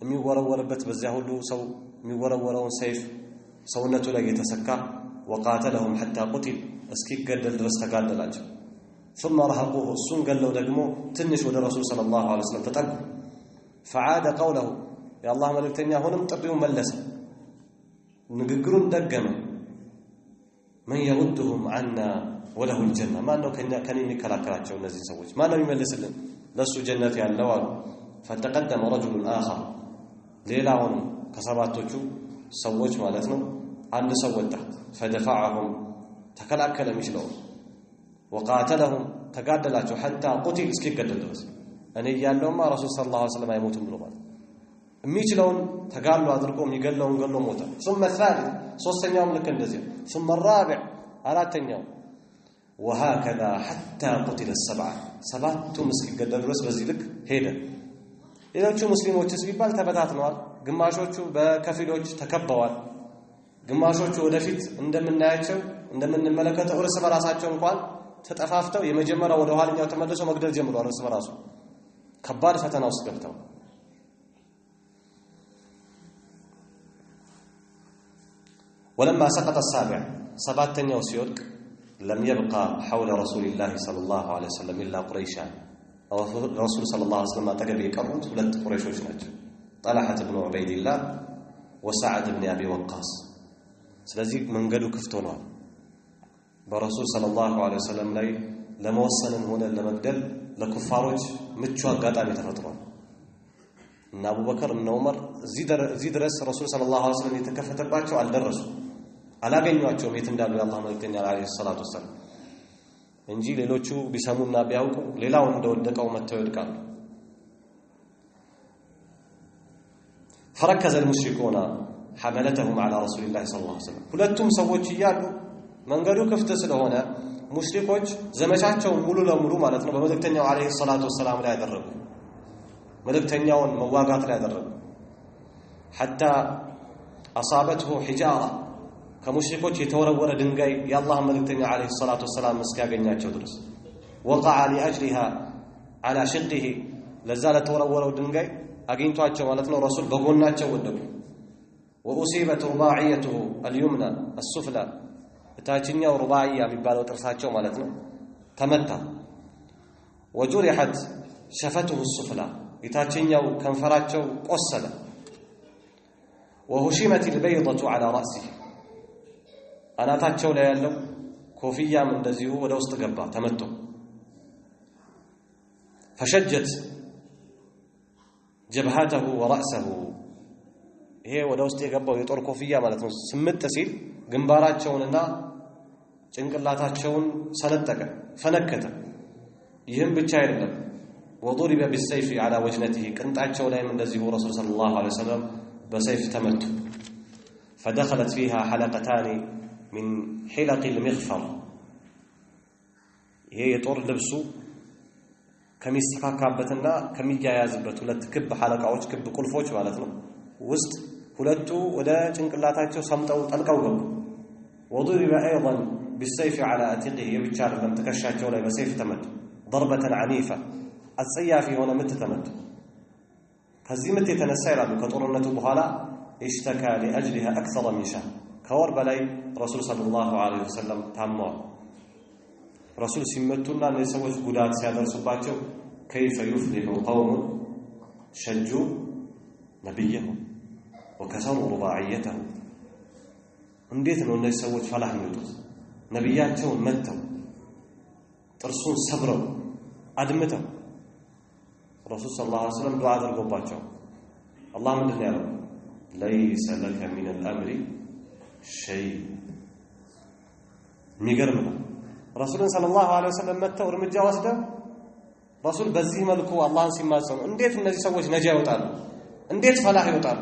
የሚወረወርበት በዚያ ሁሉ ሰው የሚወረወረውን ሰይፍ ሰውነቱ ላይ የተሰካ وقاتلهم حتى قتل እስኪገደል ድረስ ተጋደላቸው። ثم رهقوه እሱን ገለው ደግሞ ትንሽ ወደ ረሱል ሰለላሁ ዐለይሂ ወሰለም ተጠጉ። فعاد قوله የአላህ መልእክተኛ አሁንም ጥሪውን መለሰ፣ ንግግሩን ደገመ። من يردهم عنا وله الجنة ማን ነው ከኔ የሚከላከላቸው? እነዚህ ሰዎች ማን ነው የሚመልስልን? ለሱ ጀነት ያለው አሉ። فتقدم رجل آخر ሌላውን ከሰባቶቹ ሰዎች ማለት ነው አንድ ሰው ወጣ። فدفعهم ተከላከለ የሚችለው وقاتلهم ተጋደላቸው حتى قتل እስኪገደል ድረስ። እኔ ያለውማ ረሱል ሰለላሁ ዐለይሂ ወሰለም አይሞቱም ብሎ ማለት የሚችለውን ተጋድሎ አድርጎ የሚገለውን ገሎ ሞተ። ثم الثالث ሶስተኛውም ልክ እንደዚህ ثم الرابع አራተኛው وهكذا حتى قتل السبعة ሰባቱም እስኪገደል ድረስ በዚህ ልክ ሄደ። ሌሎቹ ሙስሊሞችስ ቢባል ተበታትነዋል። ግማሾቹ በከፊሎች ተከበዋል። ግማሾቹ ወደፊት እንደምናያቸው እንደምንመለከተው እርስ በራሳቸው እንኳን ተጠፋፍተው የመጀመሪያው ወደ ኋለኛው ተመልሶ መግደል ጀምረዋል። እርስ በራሱ ከባድ ፈተና ውስጥ ገብተው ولما سقط السابع سبعتኛው ሲወድቅ لم يبقى حول رسول الله صلى الله عليه وسلم إلا قريشان رسول صلى الله عليه وسلم አጠገብ የቀሩት ሁለት ቁረይሾች ናቸው። طلحة بن عبيد الله وسعد بن أبي وقاص። ስለዚህ መንገዱ ክፍት ሆኗል። በረሱል ሰለላሁ ዐለይሂ ወሰለም ላይ ለመወሰንም ሆነ ለመግደል ለኩፋሮች ምቹ አጋጣሚ ተፈጥሯል። እና አቡበከር እና ዑመር እዚህ ድረስ ረሱል ሰለላሁ ዐለይሂ ወሰለም የተከፈተባቸው አልደረሱ አላገኟቸውም የት እንዳሉ የአላህ መልእክተኛ ዐለይሂ ሰላቱ ወሰለም እንጂ ሌሎቹ ቢሰሙና ቢያውቁ ሌላው እንደወደቀው መተው ይወድቃሉ። فركز المشركون حملتهم على رسول الله صلى الله عليه وسلم ሁለቱም ሰዎች ይያሉ መንገዱ ክፍት ስለሆነ ሙሽሪኮች ዘመቻቸውን ሙሉ ለሙሉ ማለት ነው በመልእክተኛው ዐለይሂ ሰላቱ ወሰለም ላይ ያደረጉ መልእክተኛውን መዋጋት ላይ ያደረጉ حتى اصابته حجاره ከሙሽሪኮች የተወረወረ ድንጋይ የአላህ መልእክተኛ ዐለይሂ ሰላቱ ወሰለም እስኪያገኛቸው ድረስ وقع لاجلها على شقه ለዛ ለተወረወረው ድንጋይ አግኝቷቸው ማለት ነው ረሱል በጎናቸው ወደቁ። وأصيبت رباعيته اليمنى السفلى ታችኛው ሩባዕያ የሚባለው ጥርሳቸው ማለት ነው ተመታ። وجرحت شفته السفلى የታችኛው ከንፈራቸው ቆሰለ። وهشمت البيضة على رأسه አናታቸው ላይ ያለው ኮፍያም እንደዚሁ ወደ ውስጥ ገባ ተመቶ። فشجت جبهته ورأسه ይሄ ወደ ውስጥ የገባው የጦር ኮፍያ ማለት ነው ስምጥ ሲል ግንባራቸውንና ጭንቅላታቸውን ሰነጠቀ ፈነከተ። ይህም ብቻ አይደለም وضرب بالسيف على وجنته ቅንጣቸው ላይም እንደዚሁ ረሱል ሰለላሁ ዐለይሂ ወሰለም በሰይፍ ተመቱ። فدخلت فيها حلقتان من حلق المغفر ይሄ የጦር ልብሱ ከሚስተካካበትና ከሚያያዝበት ሁለት ክብ ሐለቃዎች ክብ ቁልፎች ማለት ነው ውስጥ ሁለቱ ወደ ጭንቅላታቸው ሰምጠው ጠልቀው ገቡ። وضرب ايضا بالسيف على عاتقه يبቻ አይደለም ትከሻቸው ላይ በሰይፍ ተመቱ። ضربة عنيفة አጸያፊ የሆነ ምት ተመቱ። ከዚህ ምት የተነሳ ይላሉ ከጦርነቱ በኋላ اشتكى لاجلها اكثر من شهر ከወር በላይ ረሱል ሰለላሁ ዐለይሂ ወሰለም ታመዋል። ረሱል ሲመቱና እነዚህ ሰዎች ጉዳት ሲያደርሱባቸው كيف يفلح قوم شجوا نبيهم وكسروا رباعيته እንዴት ነው እነዚህ ሰዎች ፈላህ የሚወጡት? ነብያቸውን መተው ጥርሱን ሰብረው አድምተው ረሱል ሰለላሁ ዐለይሂ ወሰለም ዱዓ አድርገውባቸው አላህ ምንድነው ያለው? ليس لك من الامر شيء የሚገርም ነው። ረሱልን ሰለላሁ ዐለይሂ ወሰለም መተው እርምጃ ወስደው ረሱል በዚህ መልኩ አላህን ሲማጸኑ እንዴት እነዚህ ሰዎች ነጃ ይወጣሉ? እንዴት ፈላህ ይወጣሉ?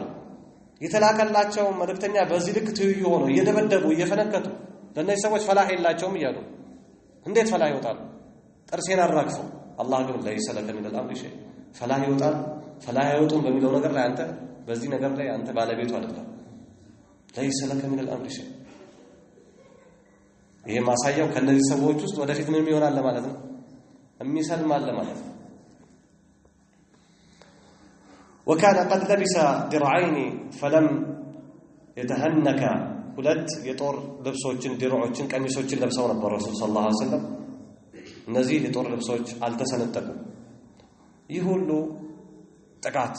የተላከላቸው መልእክተኛ በዚህ ልክ ትይዩ ሆኖ እየደበደቡ እየፈነከቱ ለእነዚህ ሰዎች ፈላህ የላቸውም እያሉ እንዴት ፈላህ ይወጣሉ? ጥርሴን አራግፈው አላህ ግን ليس لك من الامر شيء ፈላህ ይወጣሉ ፈላህ አይወጡም በሚለው ነገር ላይ አንተ በዚህ ነገር ላይ አንተ ባለቤቱ አይደለም። ليس لك من الامر شيء ይሄ ማሳያው ከነዚህ ሰዎች ውስጥ ወደፊት ምን ይሆናል ለማለት ነው? የሚሰልም አለ ማለት ነው። وكان قد لبس درعين فلم يتهنك ሁለት የጦር ልብሶችን ድርዖችን ቀሚሶችን ለብሰው ነበር ረሱል ሰለላሁ ዐለይሂ ወሰለም። እነዚህ የጦር ልብሶች አልተሰነጠቁም። ይህ ሁሉ ጥቃት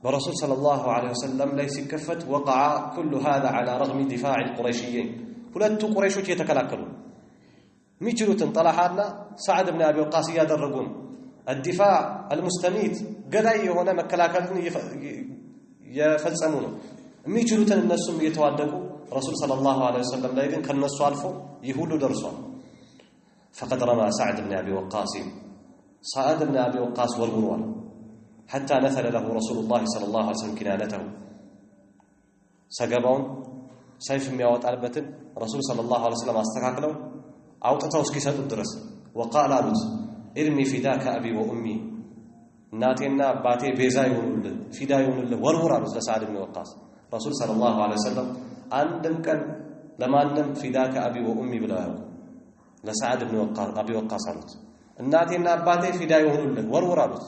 በረሱል ሰለላሁ ዐለይሂ ወሰለም ላይ ሲከፈት وقع كل هذا على رغم دفاع القريشيين ሁለቱ ቁረይሾች የተከላከሉ ሚችሉትን ጠላሃና ሰዓድ ኢብኑ አቢ ወቃስ ያደረጉ الدفاع المستميت ገዳይ የሆነ መከላከልን የፈጸሙ ነው። ሚችሉትን እነሱም እየተዋደቁ ረሱል ሰለላሁ ዐለይሂ ወሰለም ላይ ግን ከነሱ አልፎ ይሁሉ ደርሷል። فقد رمى سعد بن ابي وقاص سعد بن ابي وقاص وروروا حتى نثل له رسول الله صلى الله عليه وسلم كنانته سغباون سيف የሚያወጣልበትን ረሱል ሰለላሁ ዐለይሂ ወሰለም አስተካክለው አውጥተው እስኪሰጡት ድረስ وقال አሉት ارمي فداك ابي وامي እናቴና አባቴ ቤዛ ይሁኑልህ ፊዳ ይሁኑልህ ወርውር አሉት ለሰዓድ ብን ወቃስ። ረሱል ሰለላሁ ዐለይሂ ወሰለም አንድም ቀን ለማንም ፊዳከ አቢ ወኡሚ ብለው ያሉ ለሰዓድ ብን አቢ ወቃስ አሉት እናቴና አባቴ ፊዳ ይሁኑልህ ወርውር አሉት።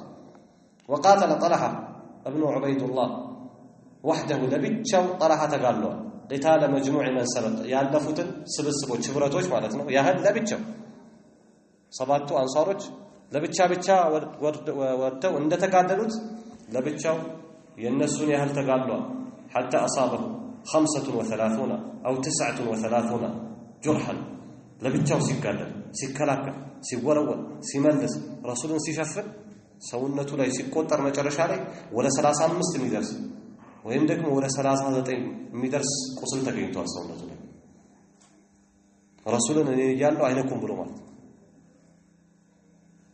وقاتل طلحه ابن عبيد الله وحده ለብቻው ጠላሃ ተጋለዋል። قتال مجموع من سبق ያለፉትን ስብስቦች ህብረቶች ማለት ነው ያህል ለብቻው ሰባቱ አንሳሮች ለብቻ ወጥተው እንደተጋደሉት ለብቻው የነሱን ያህል ተጋድሏል። حتى اصابه 35 او 39 جرحا ለብቻው ሲጋደል ሲከላከል ሲወረወር ሲመልስ ረሱልን ሲሸፍን ሰውነቱ ላይ ሲቆጠር መጨረሻ ላይ ወደ 35 የሚደርስ ወይም ደግሞ ወደ 39 የሚደርስ ቁስል ተገኝቷል ሰውነቱ ላይ ረሱልን እኔ ያለው አይነኩም ብሎ ማለት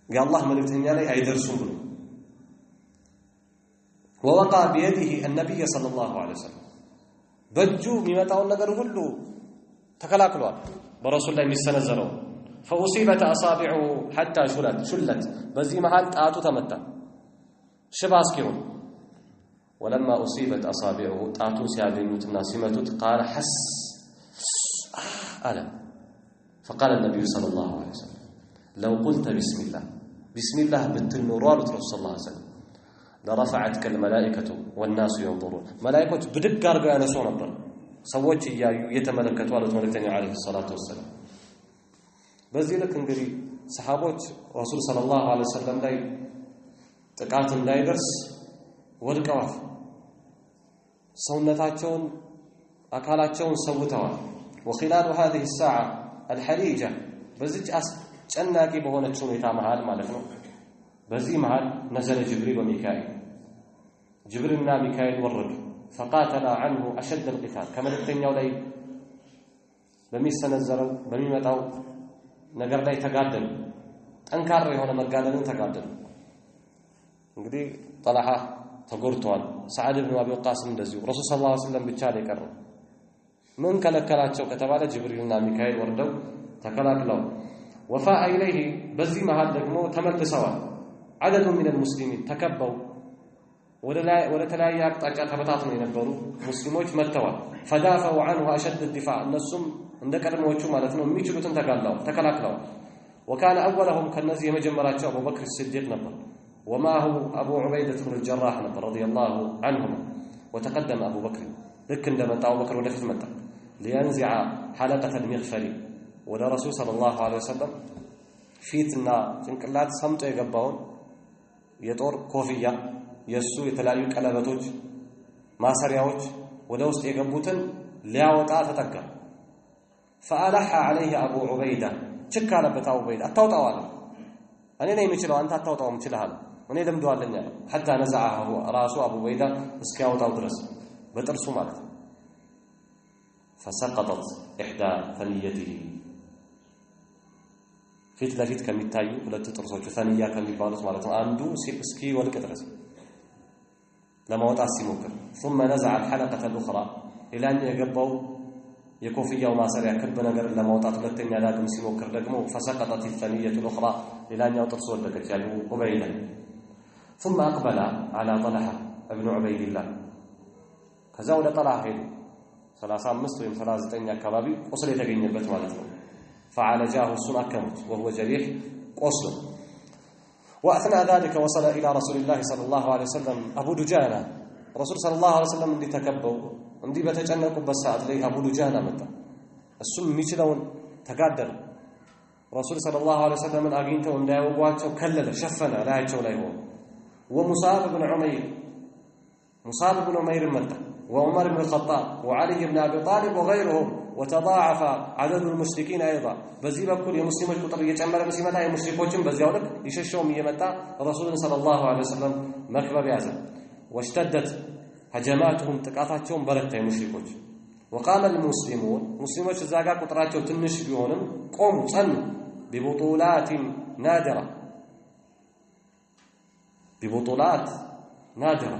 የአላህ መልእክተኛ ላይ አይደርሱም ብሎ ووقع بيده النبي صلى الله عليه وسلم በእጁ የሚመጣውን ነገር ሁሉ ተከላክሏል በረሱል ላይ የሚሰነዘረው فأصيبت أصابعه حتى شلت በዚህ መሃል ጣቱ ተመታ ሽባ እስኪሆን ولما أصيبت أصابعه ጣቱ ሲያገኙትና ሲመቱት قال حس ألم فقال النبي صلى الله عليه وسلم لو قلت بسم الله بالتنور رسول صلى الله عليه وسلم لرفعتك الملائكة والناس ينظرون ملائكة بدق አርገው ያነሱ ነበር ሰዎች እያዩ እየተመለከቱ አሉት መልእክተኛ አለይሂ ሰላቱ ወሰለም። በዚህ ልክ እንግዲህ ሰሃቦች ረሱል ሰለላሁ ዐለይሂ ወሰለም ላይ ጥቃት እንዳይደርስ ወድቀዋል። ሰውነታቸውን አካላቸውን ሰውተዋል። وخلال هذه الساعة الحريجة በዚህ አስጨናቂ በሆነች ሁኔታ መሃል ማለት ነው በዚህ መሃል نزل جبريل وميكائيل جبريلና ሚካኤል ወረዱ فقاتل عنه أشد القتال ከመልእክተኛው ላይ በሚሰነዘረው በሚመጣው ነገር ላይ ተጋደሉ ጠንካራ የሆነ መጋደልን ተጋደሉ። እንግዲህ ጠላሃ ተጎድቷል ሰዓድ ኢብኑ አቢ ወቃስ እንደዚሁ ረሱል ሰለላሁ ዐለይሂ ወሰለም ብቻ ላይ ቀረው ምን ከለከላቸው ከተባለ ጅብሪልና ሚካኤል ወርደው ተከላክለው وفاء إليه በዚህ መሃል ደግሞ ተመልሰዋል عدد من المسلمين ተከበው ወደ ተለያየ አቅጣጫ ተበታትነው የነበሩ ሙስሊሞች መጥተዋል فدافعوا عنه أشد الدفاع እነሱም እንደቀድሞዎቹ ማለት ነው የሚችሉትን ተከላክለው وكان أولهم ከነዚህ የመጀመሪያቸው አቡ በክር الصديق ነበር ومعه أبو عبيدة بن الجراح رضي الله عنهما وتقدم أبو بكر ልክ እንደመጣ አቡ በክር ወደፊት መጣ لينزع حلقة المغفر ወደ ረሱል ሰለላሁ ዐለይሂ ወሰለም ፊትና ጭንቅላት ሰምጦ የገባውን የጦር ኮፍያ የሱ የተለያዩ ቀለበቶች ማሰሪያዎች ወደ ውስጥ የገቡትን ሊያወጣ ተጠጋ فألح عليه أبو عبيدة شكال بتاع عبيدة أتوطأ على أنا نيم يشيله أنت أتوطأ ومشيله هذا أنا لم دوا لنا حتى نزعه رأسه أبو عبيدة اسكاو تودرس بترسو مالت فسقطت إحدى ثنيته فيت كم يتايو ولا تترسو ثانية كم يبالس مالت عنده اسكي ولا كدرس لما وضع السموكر ثم نزع الحلقة الأخرى إلى أن يقبوا የኮፍያው ማሰሪያ ክብ ነገር ለማውጣት ሁለተኛ ዳግም ሲሞክር ደግሞ فسقطت الثانية الأخرى ሌላኛው ጥርስ ወደቀች ያሉ ዑበይዳ ثم أقبل على طلحة ابن عبيد الله ከዛ ወደ طلحة ሄዱ 35 ወይም 39 አካባቢ ቁስል የተገኘበት ማለት ነው فعالجاه እሱን አከሙት وهو جريح ቆስሎ وأثناء ذلك وصل إلى رسول الله صلى الله عليه وسلم أبو دجانة رسول صلى الله عليه وسلم እንዲ ተከበው እንዲ በተጨነቁበት ሰዓት ላይ አቡ ዱጃና መጣ እሱም የሚችለውን ተጋደለ ረሱል ሰለላሁ ዐለይሂ ወሰለም አግኝተው እንዳይወጓቸው ከለለ ሸፈነ ላያቸው ላይ ሆኖ ومصعب بن عمير መጣ وعمر بن الخطاب وعلي بن ابي طالب وغيرهم وتضاعف عدد المشركين ايضا በዚህ በኩል የሙስሊሞች ቁጥር እየጨመረ ሲመጣ የሙሽሪኮችን በዚያው ልክ ይሸሸውም እየመጣ ረሱልን ሰለላሁ ዐለይሂ ወሰለም መክበብ ያዘ واشتدت هجماتهم ጥቃታቸውን በረታ የሙሽሪኮች وقام المسلمون ሙስሊሞች እዛጋ ቁጥራቸው ትንሽ ቢሆንም ቆሙ ጸኑ ببطولات نادرة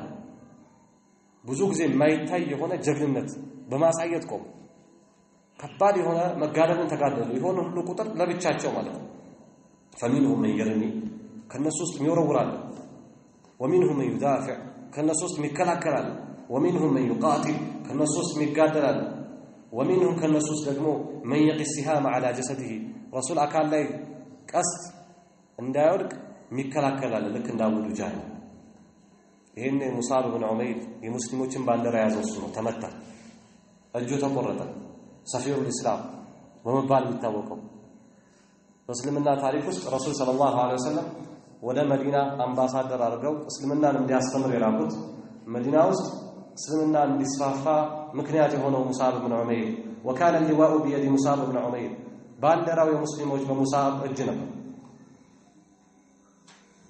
ብዙ ጊዜ የማይታይ የሆነ ጀግንነት በማሳየት ቆሙ ከባድ የሆነ መጋደልን ተጋደሉ የሆነ ሁሉ ቁጥር ለብቻቸው ማለት ነው فمنهم من يرمي ከነሱ ውስጥ የሚወረውራል ومنهم من يدافع ከነሱ ውስጥ የሚከላከላል ومنهم من يقاتل ከነሱ ውስጥ የሚጋደላል ومنهم ከነሱ ውስጥ ደግሞ من يقي السهام على جسده رسول አካል ላይ ቀስት እንዳይወድቅ የሚከላከላል ልክ እንዳው ዱጃና ይሄን ሙሳብ ኢብኑ ዑመይር የሙስሊሞችን ባንዲራ ያዘው እሱ ነው ተመታ እጁ ተቆረጠ ሰፊሩል እስላም በመባል የሚታወቀው በእስልምና ታሪክ ውስጥ ረሱል ሰለላሁ ዐለይሂ ወሰለም ወደ መዲና አምባሳደር አድርገው እስልምናን እንዲያስተምር የላኩት መዲና ውስጥ እስልምና እንዲስፋፋ ምክንያት የሆነው ሙሳብ ኢብኑ ዑመይር وكان اللواء بيد مصعب بن عمير ባንዲራው የሙስሊሞች በሙሳብ እጅ ነበር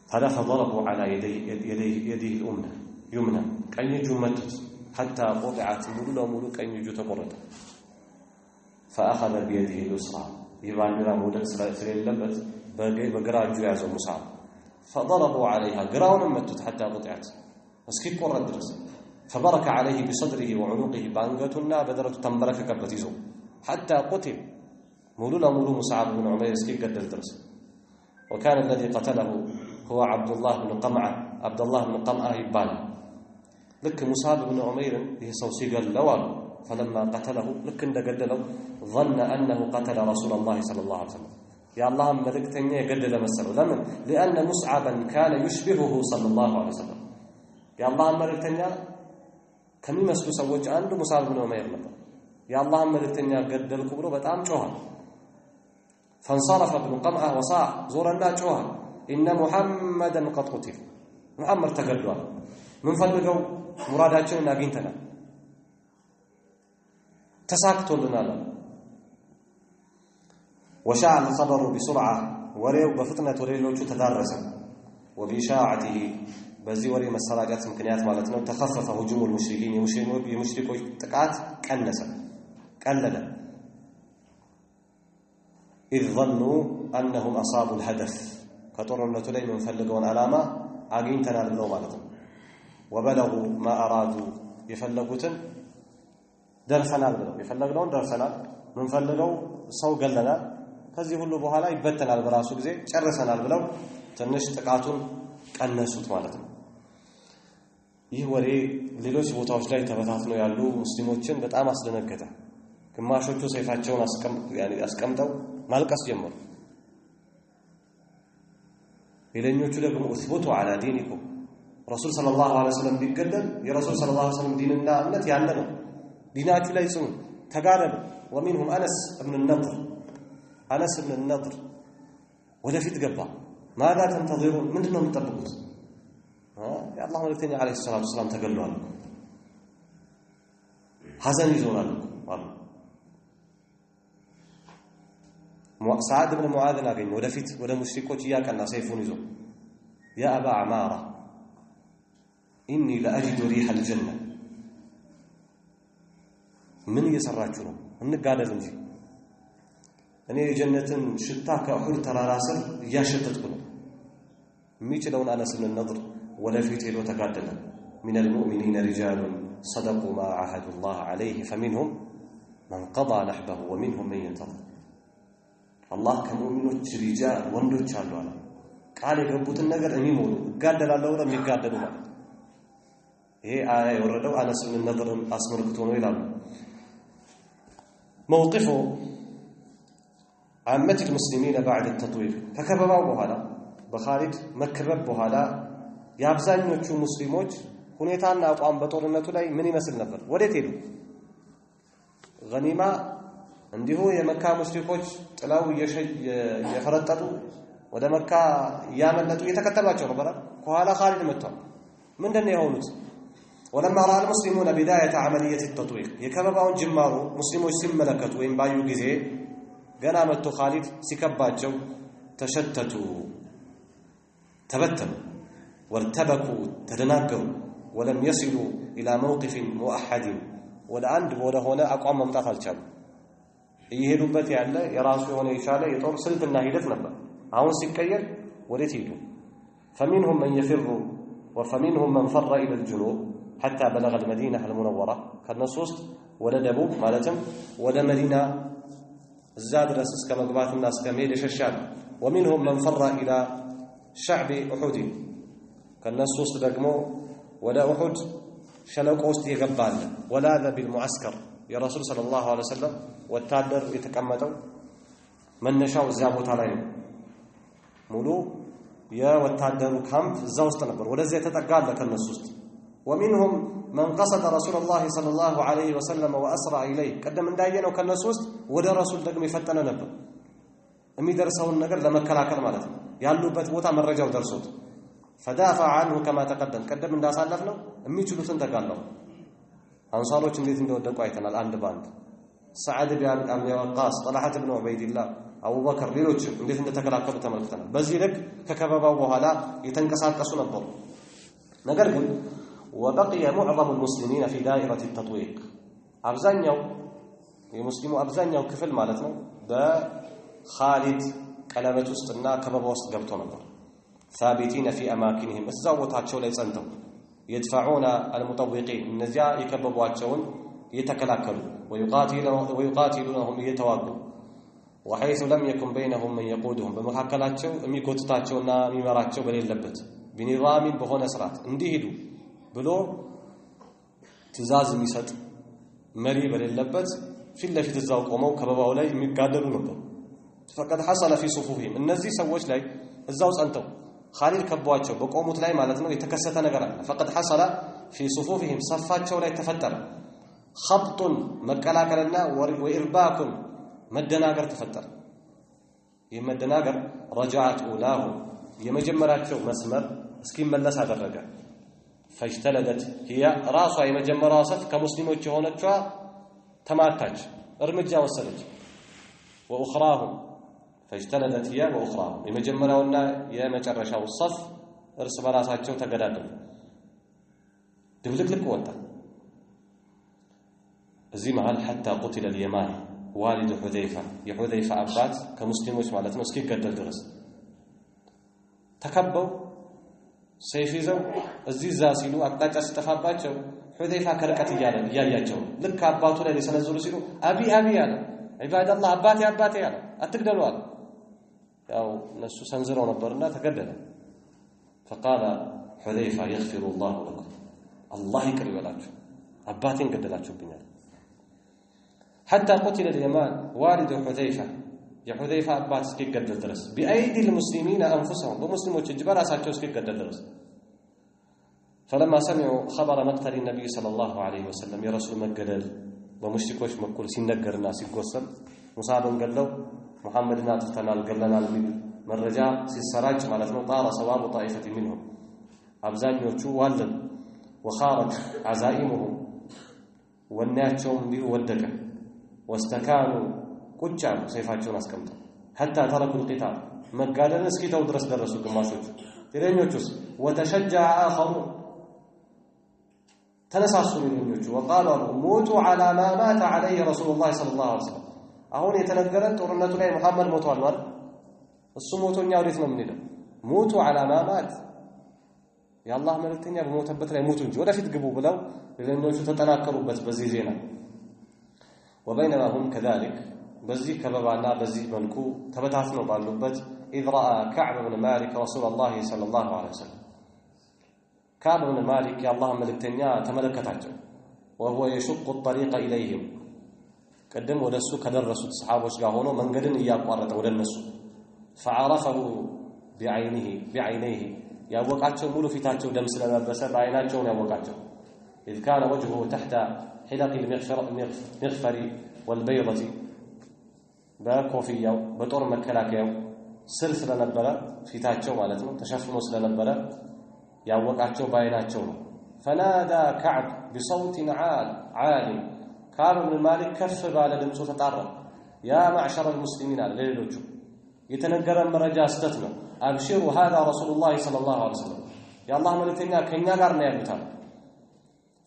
هذا فضربوا على يديه اليمنى ቀኝ እጁ መቱት حتى قطعت ሙሉ ቀኝ እጁ ተቆረጠ فاخذ بيده اليسرى يباندራ ሞደል ስለሌለበት በግራ እጁ ያዘው ሙሳብ فضربوا عليها ግራውን መቱት حتى قطعت እስኪ ቆረጥ ድረስ فبرك عليه بصدره وعنقه بانغتنا بدرته تنبرككበት ይዞ حتى قتل ሙሉ مصعب بن عمير እስኪ ገደል ድረስ وكان الذي قتله هو عبد الله بن قمعة ይባል ልክ ሙሳብ بن عمير ይሄ ሰው ሲገለው አሉ فلما قتله ልክ እንደገደለው ظن انه قتل رسول الله صلى الله عليه وسلم يا الله ملكتኛ የገደለ መሰለው ለምን لان مصعبا كان يشبهه صلى الله عليه وسلم يا الله ملكتኛ ከሚመስሉ ሰዎች አንዱ ሙሳብ ብን ዑመይር ነበር يا الله ملكتኛ ገደልኩ ብሎ በጣም ጮኸ فانصرف ابن قمعة وصاح زورنا ጮኸ ان محمدا قد قتل محمد ተገድሏል ምን ፈልገው ሙራዳችንን አግኝተናል ተሳክቶልናል وشاع الخبر بسرعة وريو بفطنة وريلوቹ ተዳረሰ وبإشاعته በዚህ ወሬ መሰራጨት ምክንያት ማለት ነው ተخفف هجوم المشركين የሙሽሪኮች ጥቃት ቀለለ إذ ظنوا أنهم أصابوا الهدف ከጦርነቱ ላይ የምንፈልገውን ዓላማ አግኝተናል ብለው ማለት ነው وبلغوا ما أرادوا የፈለጉትን ደርሰናል ብለው የፈለግነውን ደርሰናል ምንፈልገው ሰው ገለናል ከዚህ ሁሉ በኋላ ይበተናል በራሱ ጊዜ ጨርሰናል ብለው ትንሽ ጥቃቱን ቀነሱት ማለት ነው ይህ ወሬ ሌሎች ቦታዎች ላይ ተበታትነው ያሉ ሙስሊሞችን በጣም አስደነገጠ ግማሾቹ ሰይፋቸውን አስቀምጠው ማልቀስ ጀመሩ ሌሎቹ ደግሞ እثبቱ على دينكم ረሱል ሰለላሁ ዐለይሂ ወሰለም ቢገደል የረሱል ሰለላሁ ዐለይሂ ወሰለም ዲንና እምነት ያለ ነው ዲናችሁ ላይ ጽኑ ተጋደሉ ومنهم انس بن النضر ወደፊት ገባ ماذا تنتظرون ምንድነው የምትጠብቁት የአላህ መልእክተኛ አለይሂ ሰላቱ ሰላም ተገለዋል ሐዘን ይዞናል አሉ سعد بن معاذ አገኘ ወደፊት ወደ ሙሽሪኮች ያቀና ሰይፉን ይዞ يا أبا عمارة إني لأجد ريح الجنة من እየሰራችሁ ነው እንጋደል እንጂ እኔ የጀነትን ሽታ ከኡሁድ ተራራ ስር እያሸተትኩ ነው የሚችለውን አነስ ብን ነድር ወደፊት ሄዶ ተጋደለ من المؤمنين رجال صدقوا ما عاهدوا الله عليه فمنهم من قضى نحبه ومنهم من ينتظر الله ከሙእሚኖች ሪጃል ወንዶች አሉ አለ ቃል የገቡትን ነገር የሚሞሉ ጋደላለው ነው የሚጋደሉ ማለት ይሄ አያ የወረደው አነስ ብን ነድርን አስመልክቶ ነው ይላሉ موقفه عامة المسلمين بعد التطوير ከከበባው በኋላ በኻሊድ መከበብ በኋላ የአብዛኞቹ ሙስሊሞች ሁኔታና አቋም በጦርነቱ ላይ ምን ይመስል ነበር ወዴት ሄዱ ገኒማ እንዲሁ የመካ ሙሽሪኮች ጥላው የፈረጠጡ ወደ መካ ያመለጡ የተከተሏቸው ነበር ከኋላ ኻሊድ መጥቷል ምንድነው የሆኑት ولما راى المسلمون بدايه عمليه التطوير የከበባውን ጅማሩ ሙስሊሞች ሲመለከቱ ወይም ባዩ ጊዜ ገና መጥቶ ኻሊድ ሲከባቸው ተሸተቱ ተበተኑ وارتبكوا تدناغروا ولم يصلوا الى موقف موحد ولا عند ولا هنا አቋም መምጣት አልቻሉ እየሄዱበት ያለ የራሱ የሆነ የቻለ የጦር ስልትና ሂደት ነበር አሁን ሲቀየር ወዴት ሄዱ فمنهم من يفر وفمنهم من فر الى الجنوب حتى بلغ المدينه المنوره ከነሱ ውስጥ ወደ ደቡብ ማለትም ወደ መዲና እዛ ድረስ እስከ መግባትና እስከ መሄድ ይሸሻል ومنهم من فر الى شعب احد ከነሱ ውስጥ ደግሞ ወደ ኡሁድ ሸለቆ ውስጥ የገባል ወላደ بالمعسكر የረሱል ሰለላሁ ዐለይሂ ወሰለም ወታደር የተቀመጠው መነሻው እዛ ቦታ ላይ ነው ሙሉ የወታደሩ ካምፕ እዛ ውስጥ ነበር ወደዚህ የተጠጋለ ከነሱ ውስጥ ومنهم من قصد رسول الله صلى الله عليه وسلم واسرع اليه ቀደም እንዳየነው ከነሱ ውስጥ ወደ ረሱል ደግሞ ይፈጠነ ነበር የሚደርሰውን ነገር ለመከላከል ማለት ነው ያሉበት ቦታ መረጃው ደርሶት فدافع عنه كما تقدم ቀደም እንዳሳለፍነው የሚችሉትን ተጋለው አንሳሮች እንዴት እንደወደቁ አይተናል አንድ ባንድ سعد بن ابي وقاص طلحه بن عبيد الله ابو بكر ሌሎች እንዴት እንደተከላከሉ ተመልክተናል በዚህ ልክ ከከበባው በኋላ የተንቀሳቀሱ ነበሩ ነገር ግን وبقي معظم المسلمين في دائره التطويق አብዛኛው የሙስሊሙ አብዛኛው ክፍል ማለት ነው በኻሊድ ቀለበት ውስጥና ከበባ ውስጥ ገብቶ ነበር ثابتين في اماكنهم እዛው ቦታቸው ላይ ጸንተው يدفعون المطوقين እነዚያ የከበቧቸውን የተከላከሉ ويقاتلونهم يتواقوا وحيث لم يكن بينهم من يقودهم በመካከላቸው የሚጎትታቸውና የሚመራቸው በሌለበት بنظام በሆነ ስርዓት እንዲሄዱ ብሎ ትእዛዝ የሚሰጥ መሪ በሌለበት ፊት ለፊት እዛው ቆመው ከበባው ላይ የሚጋደሉ ነበር فقد حصل في صفوفهم እነዚህ ሰዎች ላይ እዛው ጸንተው ኻሊድ ከቧቸው በቆሙት ላይ ማለት ነው የተከሰተ ነገር አለ فقد حصل في صفوفهم صفاቸው ላይ ተፈጠረ خبط መቀላቀልና وارباك መደናገር ተፈጠረ የመደናገር رجعت اولاه የመጀመራቸው መስመር እስኪመለስ አደረገ فاجتلدت هي ራሷ የመጀመሪያው ሰፍ ከሙስሊሞች የሆነችዋ ተማታች እርምጃ ወሰደች واخراهم فاجتلدت هي واخراهم የመጀመሪያውና የመጨረሻው ሰፍ እርስ በራሳቸው ተገዳደሉ ድብልቅልቅ ወጣ እዚህ መሃል حتى قتل اليمان والد حذيفه የሁذይፋ አባት ከሙስሊሞች ማለት ነው እስኪገደል ድረስ ተከበው ሰይፍ ይዘው እዚህ ዛ ሲሉ አቅጣጫ ሲጠፋባቸው ሁذይፋ ከርቀት እያያቸው ልክ አባቱ ላይ ሊሰነዝሩ ሲሉ አቢ አቢ አለ عباد الله አባቴ አባቴ አለ አትግደሉ አለ ያው እነሱ ሰንዝረው ነበርና ተገደለ فقال حذيفه يغفر الله لكم الله ይቅር ይበላችሁ አባቴን ገደላችሁብኛል حتى قتل اليمان والد حذيفه የሁذይፋ አባት እስኪገደል ድረስ بأيدي المسلمين انفسهم በሙስሊሞች እጅ በራሳቸው እስኪገደል ድረስ فلما سمعوا خبر مقتل النبي صلى الله عليه وسلم يا رسول مجدل በሙሽሪኮች መኩል ሲነገርና ሲጎሰም ሙሳብን ገለው መሐመድን አጥፍተናል ገለናል መረጃ ሲሰራጭ ማለት ነው ጣራ ሰዋቡ ጣኢፈት منهم አብዛኞቹ ዋልን وخارت عزائمهم ወናያቸውም እንዲሁ ወደቀ واستكانوا ቁጫሉ ሰይፋቸውን አስቀምጠው حتى تركوا القتال መጋደል እስኪተው ድረስ ደረሱ ግማሾቹ ሌሎቹስ وتشجع آخرون ተነሳሱ ሌሎቹ وقالوا موتوا على ما مات عليه رسول الله صلى الله عليه وسلم አሁን የተነገረን ጦርነቱ ላይ መሐመድ ሞቷል ማለት እሱ ሞቶኛ ወዴት ነው የምንሄደው موتوا على ما مات የአላህ መልእክተኛ በሞተበት ላይ ሞቱ እንጂ ወደፊት ግቡ ብለው ሌሎቹ ተጠናከሩበት በዚህ ዜና وبينما هم كذلك በዚህ ከበባና በዚህ መልኩ ተበታትነው ባሉበት إذ رأى كعب بن مالك رسول الله صلى الله عليه وسلم كعب بن مالك يا الله መልእክተኛ ተመለከታቸው وهو يشق الطريق إليهم ቀደም ወደሱ ከደረሱት ሰሃቦች ጋር ሆኖ መንገድን እያቋረጠ ወደነሱ فعرفه بعينيه ያወቃቸው ሙሉ ፊታቸው ደም ስለለበሰ በአይናቸው ነው ያወቃቸው إذ كان وجهه تحت حلق المغفر والبيضة በኮፍያው በጦር መከላከያው ስር ስለነበረ ፊታቸው ማለት ነው ተሸፍኖ ስለነበረ ያወቃቸው በአይናቸው ነው فنادى كعب بصوت عال كعب بن مالك كف ባለ ድምፁ ተጣራ يا معشر المسلمين ለሌሎቹ የተነገረ መረጃ ስተት ነው أبشروا هذا رسول الله صلى الله عليه وسلم يا الله ملتنا كنا ጋር ነው ያሉት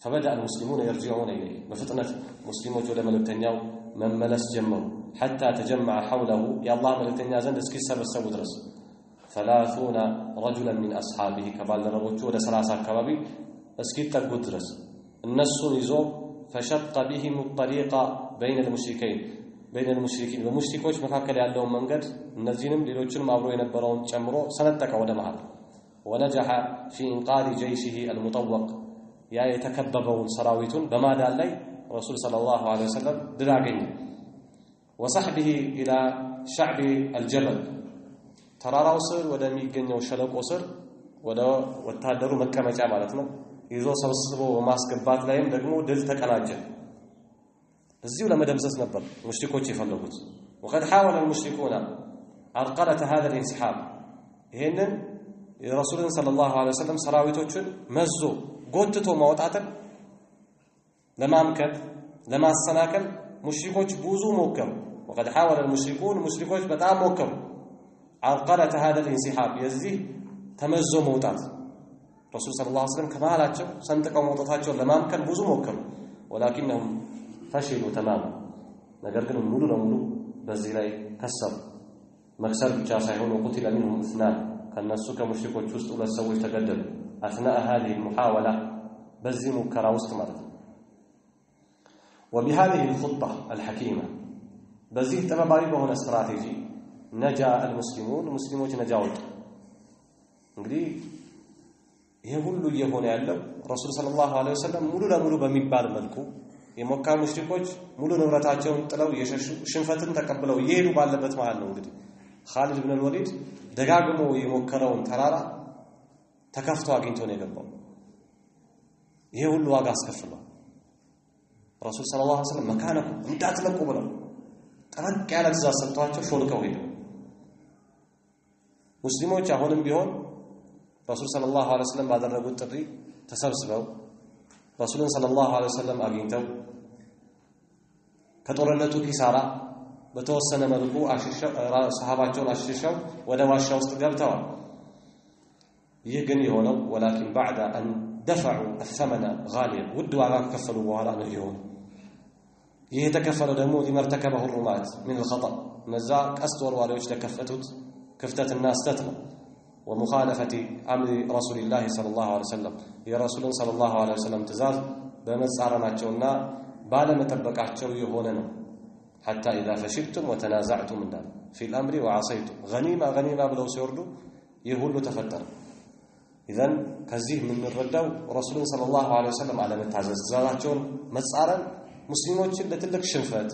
فبدأ المسلمون يرجعون إليه بفطنة مسلمون ወደ መልእክተኛው መመለስ ጀመሩ حتى تجمع حوله يا الله ملتኛ ዘንድ እስኪሰበሰቡ ድረስ 30 رجلا من اصحابه ከባልደረቦቹ ወደ 30 አካባቢ እስኪጠጉ ድረስ እነሱን ይዞ فشق بهم الطريق بين المشركين በሙሽሪኮች መካከል ያለውን መንገድ እነዚህንም ሌሎችንም አብሮ የነበረውን ጨምሮ ሰነጠቀ ወደ መሃል ونجح في انقاذ جيشه المطوق ያ የተከበበውን ሰራዊቱን በማዳን ላይ ረሱል ሰለላሁ ዐለይሂ ወሰለም ድል አገኙ وصحبه الى شعب الجبل ተራራው ስር ወደሚገኘው ሸለቆ ስር ወደ ወታደሩ መቀመጫ ማለት ነው ይዞ ሰብስቦ ማስገባት ላይም ደግሞ ድል ተቀናጀ እዚሁ ለመደምሰስ ነበር ሙሽሪኮች የፈለጉት وقد حاول المشركون عرقلة هذا الانسحاب ይሄንን የረሱልን ሰለላሁ ዐለይሂ ወሰለም ሰራዊቶችን መዞ ጎትቶ ማውጣትን ለማምከት ለማሰናከል ሙሽሪኮች ብዙ ሞከሩ وقد حاول المشركون ሙሽሪኮች በጣም ሞከሩ عرقلة هذا الانسحاب የዚህ ተመዞ መውጣት ረሱል ሰለላሁ ዐለይሂ ወሰለም ከመሃላቸው ሰንጥቀው መውጣታቸውን ለማምከን ብዙ ሞከሩ ولكنهم فشلوا تماما ነገር ግን ሙሉ ለሙሉ በዚህ ላይ ከሰሩ መክሰር ብቻ ሳይሆን وقتل منهم اثنان ከነሱ ከሙሽሪኮች ውስጥ ሁለት ሰዎች ተገደሉ اثناء هذه المحاولة በዚህ ሙከራ ውስጥ ማለት ነው وبهذه الخطة الحكيمة በዚህ ተባባሪ በሆነ ስትራቴጂ نجا المسلمون ሙስሊሞች ነጃ ወጡ እንግዲህ ይሄ ሁሉ እየሆነ ያለው ረሱል ሰለላሁ ዐለይሂ ወሰለም ሙሉ ለሙሉ በሚባል መልኩ የመካ ሙሽሪኮች ሙሉ ንብረታቸውን ጥለው የሸሹ ሽንፈትን ተቀብለው ይሄዱ ባለበት መሃል ነው እንግዲህ ኻሊድ ኢብኑ ወሊድ ደጋግሞ የሞከረውን ተራራ ተከፍቶ አግኝቶ ነው የገባው ይሄ ሁሉ ዋጋ አስከፍሏል ረሱል ሰለላሁ ዐለይሂ ወሰለም መካነኩ እንዳትለቁ ብለው ጠበቅ ያለ ትዕዛዝ ሰጥቷቸው ሾልከው ሄዱ ሙስሊሞች አሁንም ቢሆን ረሱል ሰለላሁ ዐለይሂ ወሰለም ባደረጉት ጥሪ ተሰብስበው ረሱልን ሰለላሁ ዐለይሂ ወሰለም አግኝተው ከጦርነቱ ኪሳራ በተወሰነ መልኩ ሰሃባቸውን አሽሽው ወደ ዋሻ ውስጥ ገብተዋል ይህ ግን የሆነው ولكن بعد ان دفعوا الثمن غاليا ውድ ዋጋ ከፈሉ በኋላ ነው የሆነው ይህ የተከፈለው ደግሞ ሊመርተከበው الرمات من الخطأ ነዛ ቀስት ወርዋሪዎች ለከፈቱት ክፍተትና ስተት ነው ومخالفه امر رسول الله صلى الله عليه وسلم يا رسول صلى الله عليه وسلم ትእዛዝ በመጻረናቸውና ባለመጠበቃቸው የሆነ ነው حتى اذا فشلتم وتنازعتم في الامر وعصيتم غنيمه ብለው ሲወርዱ ይህ ሁሉ ተፈጠረ اذا ከዚህ የምንረዳው ረሱል ሰለላሁ ዐለይሂ ወሰለም አለመታዘዝ ትእዛዛቸውን መጻረን ሙስሊሞችን ለትልቅ ሽንፈት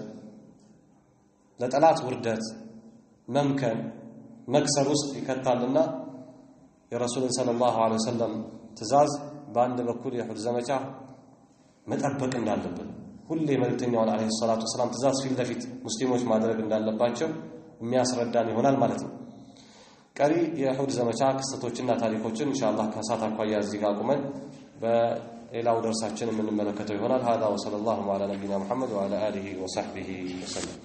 ለጠላት ውርደት መምከን መክሰር ውስጥ ይከታልና የረሱል ሰለላሁ ዐለይሂ ወሰለም ትእዛዝ በአንድ በኩል የሁድ ዘመቻ መጠበቅ እንዳለበት ሁሌ መልእክተኛው ዐለይሂ ሰላቱ ወሰለም ትእዛዝ ፊት ለፊት ሙስሊሞች ማድረግ እንዳለባቸው የሚያስረዳን ይሆናል ማለት ነው ቀሪ የኡሁድ ዘመቻ ክስተቶችና ታሪኮችን ኢንሻአላህ ከሰዓት አኳያ እዚህ ጋር ቆመን በሌላው ደርሳችን የምንመለከተው ይሆናል። هذا وصلى الله على نبينا محمد وعلى اله وصحبه وسلم